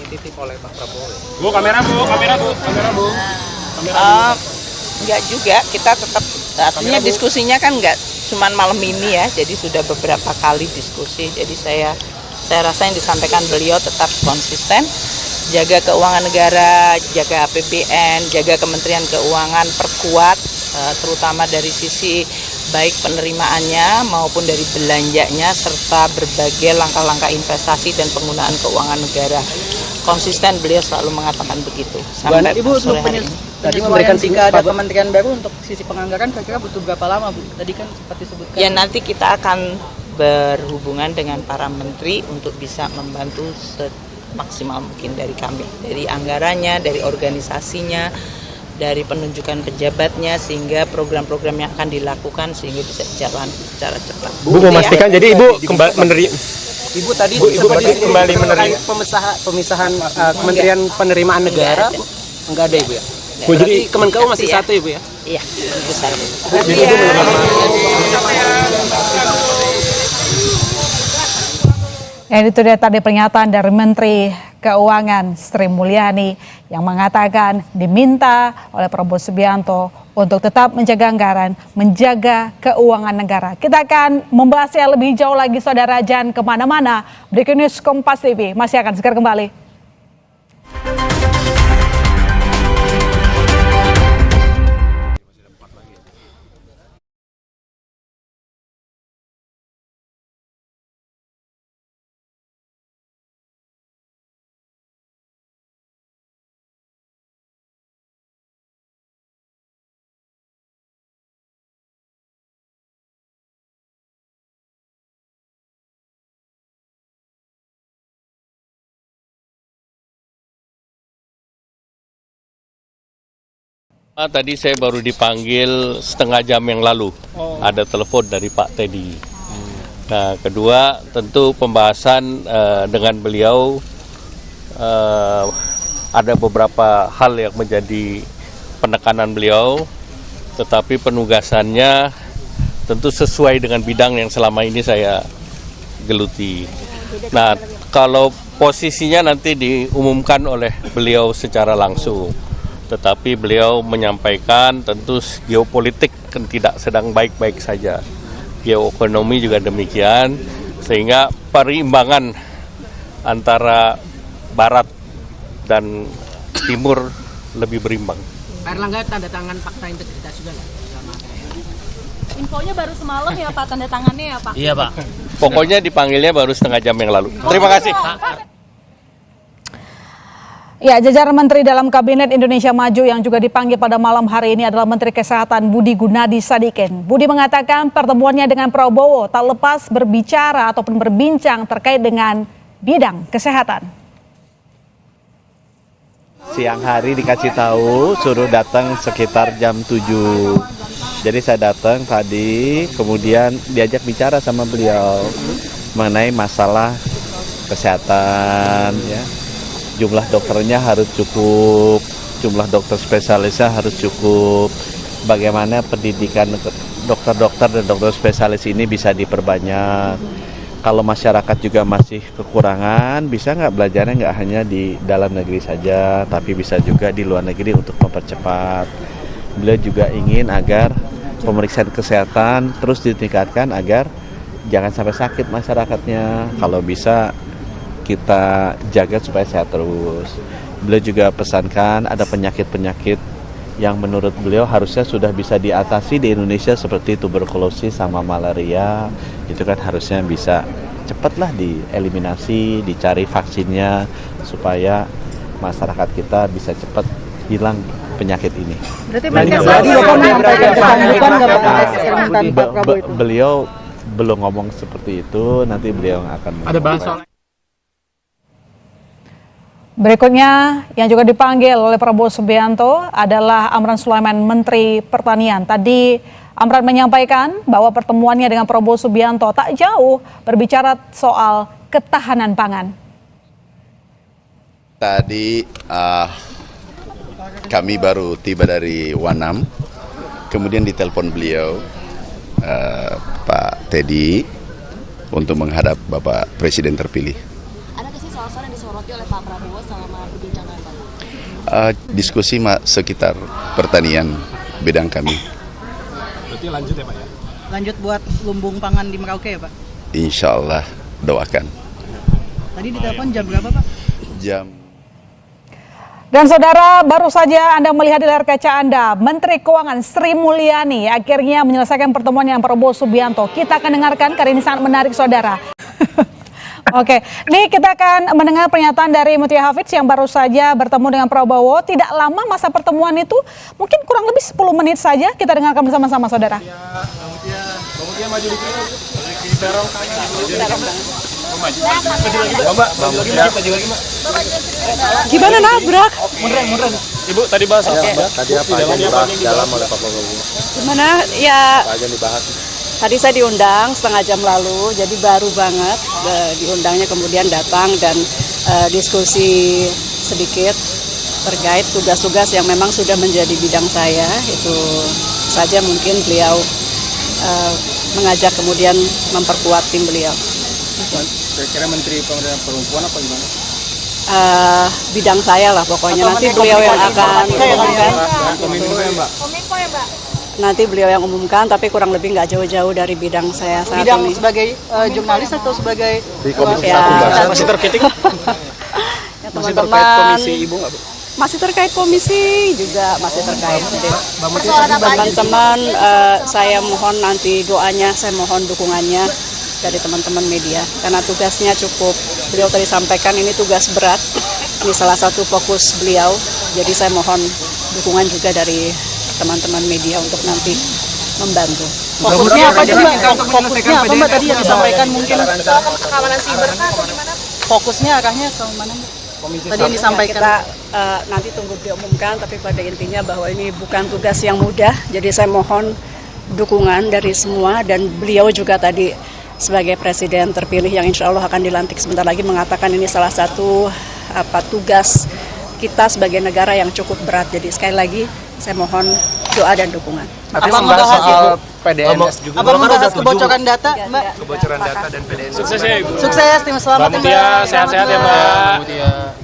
dititip oleh Pak Prabowo. Bu, kamera Bu. Enggak juga, kita tetap, artinya diskusinya kan enggak cuman malam ini ya, jadi sudah beberapa kali diskusi. Jadi saya rasa yang disampaikan beliau tetap konsisten, jaga keuangan negara, jaga APBN, jaga Kementerian Keuangan, perkuat terutama dari sisi baik penerimaannya maupun dari belanjanya serta berbagai langkah-langkah investasi dan penggunaan keuangan negara. Konsisten beliau selalu mengatakan begitu. Sampai Ibu sore hari ini. Tadi memberikan singkat ada kementerian baru untuk sisi penganggaran kira-kira butuh berapa lama Bu? Tadi kan seperti disebutkan. Ya nanti kita akan berhubungan dengan para menteri untuk bisa membantu semaksimal mungkin dari kami. Dari anggarannya, dari organisasinya, dari penunjukan pejabatnya, sehingga program-program yang akan dilakukan sehingga bisa jalan secara cepat. Bu memastikan jadi Ibu kembali Ibu tadi kembali menerima pemisahan Kementerian Penerimaan Negara enggak ada Ibu ya? Bu, jadi Kemenkeu masih satu Ibu ya? Iya, itu satu. Ya, itu dia tadi pernyataan dari Menteri Keuangan Sri Mulyani yang mengatakan diminta oleh Prabowo Subianto untuk tetap menjaga anggaran, menjaga keuangan negara. Kita akan membahasnya lebih jauh lagi, saudara, jangan kemana-mana. Breaking News Kompas TV masih akan segera kembali. Tadi saya baru dipanggil setengah jam yang lalu, ada telepon dari Pak Teddy. Nah, kedua tentu pembahasan dengan beliau ada beberapa hal yang menjadi penekanan beliau, tetapi penugasannya tentu sesuai dengan bidang yang selama ini saya geluti. Nah, kalau posisinya nanti diumumkan oleh beliau secara langsung. Tetapi beliau menyampaikan tentu geopolitik kan tidak sedang baik-baik saja. Geoekonomi juga demikian, sehingga perimbangan antara barat dan timur lebih berimbang. Pak Erlangga tanda tangan fakta integritas juga nggak? Infonya baru semalam ya Pak, tanda tangannya ya Pak? Iya Pak. Pokoknya dipanggilnya baru setengah jam yang lalu. Terima kasih. Ya, jajaran Menteri dalam Kabinet Indonesia Maju yang juga dipanggil pada malam hari ini adalah Menteri Kesehatan Budi Gunadi Sadikin. Budi mengatakan pertemuannya dengan Prabowo tak lepas berbicara ataupun berbincang terkait dengan bidang kesehatan. Siang hari dikasih tahu suruh datang sekitar jam 7. Jadi saya datang tadi, kemudian diajak bicara sama beliau mengenai masalah kesehatan ya. Jumlah dokternya harus cukup, jumlah dokter spesialisnya harus cukup. Bagaimana pendidikan dokter-dokter dan dokter spesialis ini bisa diperbanyak. Kalau masyarakat juga masih kekurangan, bisa nggak belajarnya nggak hanya di dalam negeri saja, tapi bisa juga di luar negeri untuk mempercepat. Beliau juga ingin agar pemeriksaan kesehatan terus ditingkatkan agar jangan sampai sakit masyarakatnya. Kalau bisa kita jaga supaya sehat terus. Beliau juga pesankan ada penyakit-penyakit yang menurut beliau harusnya sudah bisa diatasi di Indonesia seperti tuberkulosis sama malaria. Itu kan harusnya bisa cepatlah dieliminasi, dicari vaksinnya supaya masyarakat kita bisa cepat hilang penyakit ini. Beliau belum ngomong seperti itu, nanti beliau akan ada bahasa. Berikutnya yang juga dipanggil oleh Prabowo Subianto adalah Amran Sulaiman, Menteri Pertanian. Tadi Amran menyampaikan bahwa pertemuannya dengan Prabowo Subianto tak jauh berbicara soal ketahanan pangan. Tadi kami baru tiba dari Wanam, kemudian ditelepon beliau Pak Teddy untuk menghadap Bapak Presiden terpilih. Soal yang disoroti oleh Pak Prabowo selama perbincangan Pak? Diskusi sekitar pertanian bidang kami. Berarti lanjut ya Pak ya? lanjut buat lumbung pangan di Merauke ya Pak? Insya Allah, doakan. Tadi ditelepon jam berapa Pak? Jam. Dan saudara, baru saja Anda melihat di layar kaca Anda, Menteri Keuangan Sri Mulyani akhirnya menyelesaikan pertemuan dengan Prabowo Subianto. Kita akan dengarkan karena ini sangat menarik saudara. Oke, ini kita akan mendengar pernyataan dari Mutia Hafidz yang baru saja bertemu dengan Prabowo. Tidak lama masa pertemuan itu, mungkin kurang lebih 10 menit saja. Kita dengarkan bersama-sama saudara. Gimana nabrak? Munduran. Ibu tadi bahas apa? Tadi apa yang dibahas dalam oleh Pak Prabowo? Gimana ya? Apa aja yang dibahas? Tadi saya diundang setengah jam lalu, jadi baru banget diundangnya, kemudian datang dan diskusi sedikit terkait tugas-tugas yang memang sudah menjadi bidang saya. Itu saja mungkin beliau mengajak kemudian memperkuat tim beliau. Kira-kira Menteri Pemberdayaan Perempuan apa gimana? Bidang saya lah pokoknya. Nanti beliau yang akan umumkan. Nanti beliau yang umumkan, tapi kurang lebih nggak jauh-jauh dari bidang saya saat Bidang ini. sebagai jurnalis atau sebagai Di Komisi ya, 1 Masih terketing? ya, Masih terkait teman-teman komisi Ibu nggak Bu? masih terkait komisi juga masih terkait. Teman-teman, saya mohon nanti doanya, saya mohon dukungannya dari teman-teman media karena tugasnya cukup. Beliau tadi sampaikan ini tugas berat, ini salah satu fokus beliau. Jadi saya mohon dukungan juga dari teman-teman media untuk nanti membantu. Fokusnya apa sih Mbak? Fokusnya apa Mbak tadi yang disampaikan mungkin? Keamanan siber kah atau gimana? Fokusnya arahnya ke mana Mbak? Tadi yang disampaikan. Kita nanti tunggu beliau umumkan, tapi pada intinya bahwa ini bukan tugas yang mudah. Jadi saya mohon dukungan dari semua dan beliau juga tadi sebagai presiden terpilih yang insya Allah akan dilantik sebentar lagi mengatakan ini salah satu tugas kita sebagai negara yang cukup berat. Jadi sekali lagi saya mohon doa dan dukungan. Abang membahas soal PDNS juga. Abang membahas kebocoran data, Mbak. Kebocoran data dan PDNS. Sukses ya Ibu. Sukses, tim selamat ya Mbak. Sehat-sehat ya Mbak.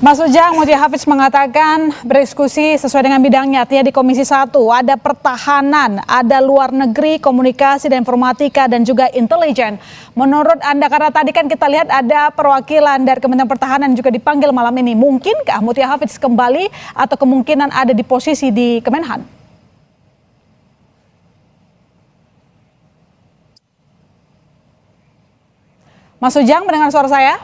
Mas Ujang, Mutia Hafidz mengatakan berdiskusi sesuai dengan bidangnya. Artinya di Komisi 1 ada pertahanan, ada luar negeri, komunikasi dan informatika dan juga intelijen. Menurut Anda, karena tadi kan kita lihat ada perwakilan dari Kementerian Pertahanan juga dipanggil malam ini. Mungkinkah Mutia Hafidz kembali atau kemungkinan ada di posisi di Kemenhan? Mas Ujang, mendengar suara saya?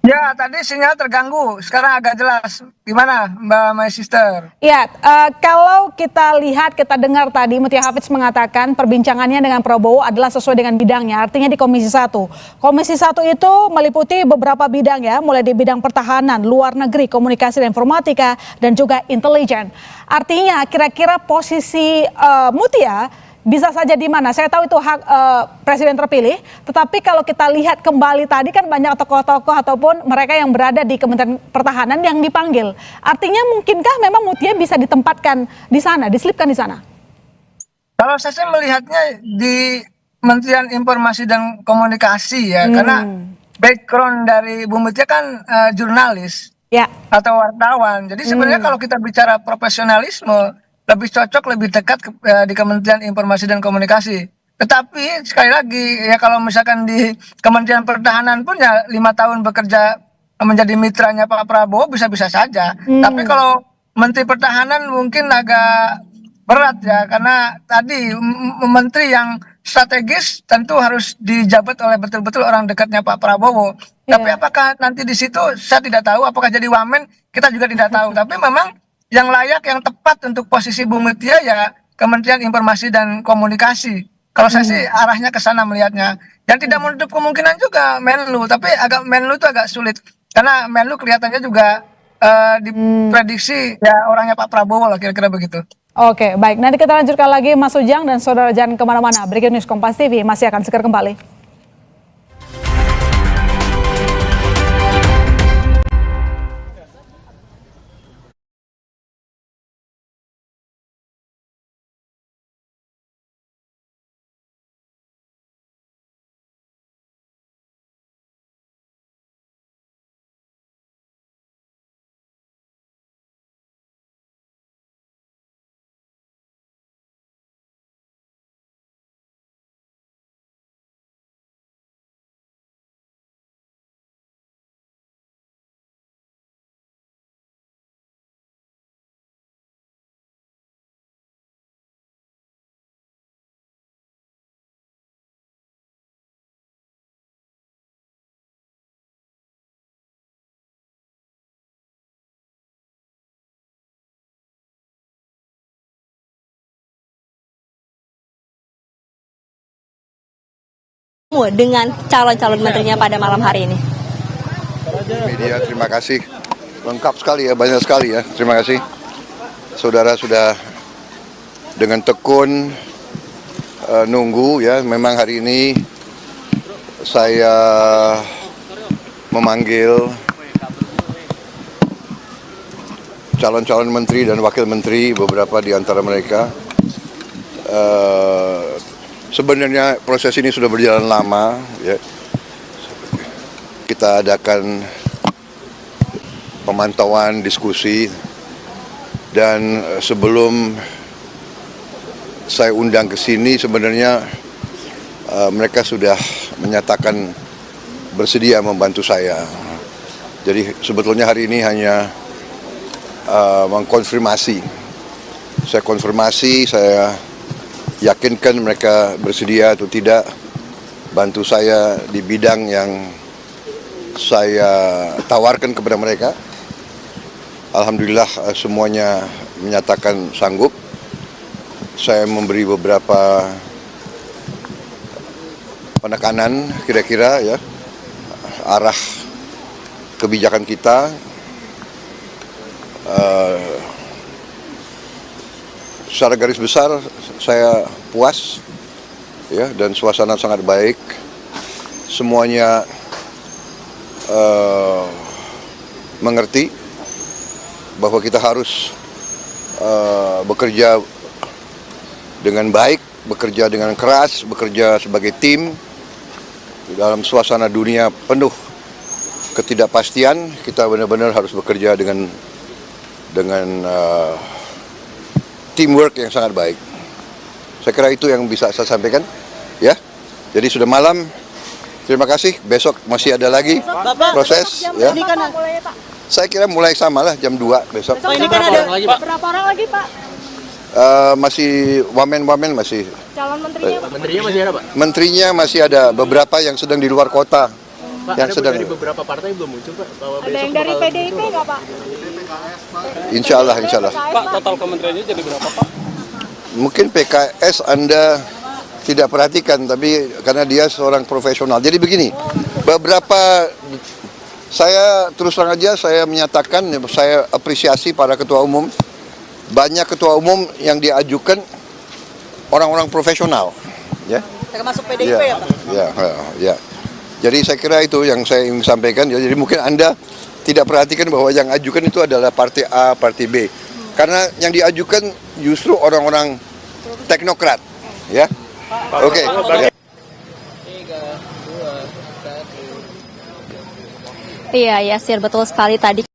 Ya, tadi sinyal terganggu. Sekarang agak jelas. Gimana, Mbak My Sister? Ya, kalau kita lihat, kita dengar tadi Mutia Hafidz mengatakan perbincangannya dengan Prabowo adalah sesuai dengan bidangnya, artinya di Komisi 1. Komisi 1 itu meliputi beberapa bidang ya, mulai di bidang pertahanan, luar negeri, komunikasi dan informatika, dan juga intelijen. Artinya kira-kira posisi Mutia bisa saja di mana? Saya tahu itu hak presiden terpilih, tetapi kalau kita lihat kembali tadi kan banyak tokoh-tokoh ataupun mereka yang berada di Kementerian Pertahanan yang dipanggil. Artinya mungkinkah memang Mutia bisa ditempatkan di sana, diselipkan di sana? Kalau saya sih melihatnya di Kementerian Informasi dan Komunikasi ya, karena background dari Bu Mutia kan jurnalis atau wartawan. Jadi sebenarnya kalau kita bicara profesionalisme, lebih cocok, lebih dekat di Kementerian Informasi dan Komunikasi. Tetapi sekali lagi ya kalau misalkan di Kementerian Pertahanan pun ya 5 tahun bekerja menjadi mitranya Pak Prabowo bisa-bisa saja. Tapi kalau Menteri Pertahanan mungkin agak berat ya karena tadi menteri yang strategis tentu harus dijabat oleh betul-betul orang dekatnya Pak Prabowo. Tapi apakah nanti di situ saya tidak tahu, apakah jadi wamen kita juga tidak tahu. Tapi memang yang layak, yang tepat untuk posisi Bu Mutia ya Kementerian Informasi dan Komunikasi. Kalau saya sih arahnya ke sana melihatnya. Yang tidak menutup kemungkinan juga Menlu, tapi Menlu itu agak sulit. Karena Menlu kelihatannya juga diprediksi ya orangnya Pak Prabowo lah kira-kira begitu. Oke, baik. Nanti kita lanjutkan lagi Mas Ujang dan saudara jangan kemana-mana. Breaking News Kompas TV masih akan segera kembali. dengan calon-calon menterinya pada malam hari ini? Media, terima kasih. Lengkap sekali ya, banyak sekali ya. Terima kasih. Saudara sudah dengan tekun nunggu ya. Memang hari ini saya memanggil calon-calon menteri dan wakil menteri, beberapa di antara mereka. Sebenarnya proses ini sudah berjalan lama ya. Kita adakan pemantauan, diskusi, dan sebelum saya undang ke sini sebenarnya mereka sudah menyatakan bersedia membantu saya. Jadi sebetulnya hari ini hanya mengkonfirmasi. Saya konfirmasi, saya yakinkan mereka bersedia atau tidak bantu saya di bidang yang saya tawarkan kepada mereka. Alhamdulillah semuanya menyatakan sanggup. Saya memberi beberapa penekanan kira-kira ya arah kebijakan kita. Secara garis besar saya puas ya, dan suasana sangat baik. Semuanya mengerti bahwa kita harus bekerja dengan baik, bekerja dengan keras, bekerja sebagai tim dalam suasana dunia penuh ketidakpastian. Kita benar-benar harus bekerja dengan teamwork yang sangat baik. Saya kira itu yang bisa saya sampaikan ya. Jadi sudah malam. Terima kasih. Besok masih ada lagi proses ya. Saya kira mulai sama lah jam 2 besok. Ini kan ada berapa orang lagi, Pak? Masih wamen masih. Calon menterinya, Pak? Menterinya masih ada, Pak? Menterinya masih ada, beberapa yang sedang di luar kota. Pak, yang ada sedang dari beberapa partai belum muncul, Pak? Ada yang dari PDIP nggak, Pak? Insya Allah. Pak, total kementeriannya jadi berapa, Pak? Mungkin PKS Anda tidak perhatikan, tapi karena dia seorang profesional. Jadi begini, beberapa saya terus terang aja saya menyatakan saya apresiasi para ketua umum. Banyak ketua umum yang diajukan orang-orang profesional, ya. Termasuk PDIP ya, Pak? Ya. Jadi saya kira itu yang saya ingin sampaikan. Jadi mungkin Anda tidak perhatikan bahwa yang ajukan itu adalah partai A, partai B. Karena yang diajukan justru orang-orang teknokrat, ya. Oke. Iya, Yasir, betul sekali tadi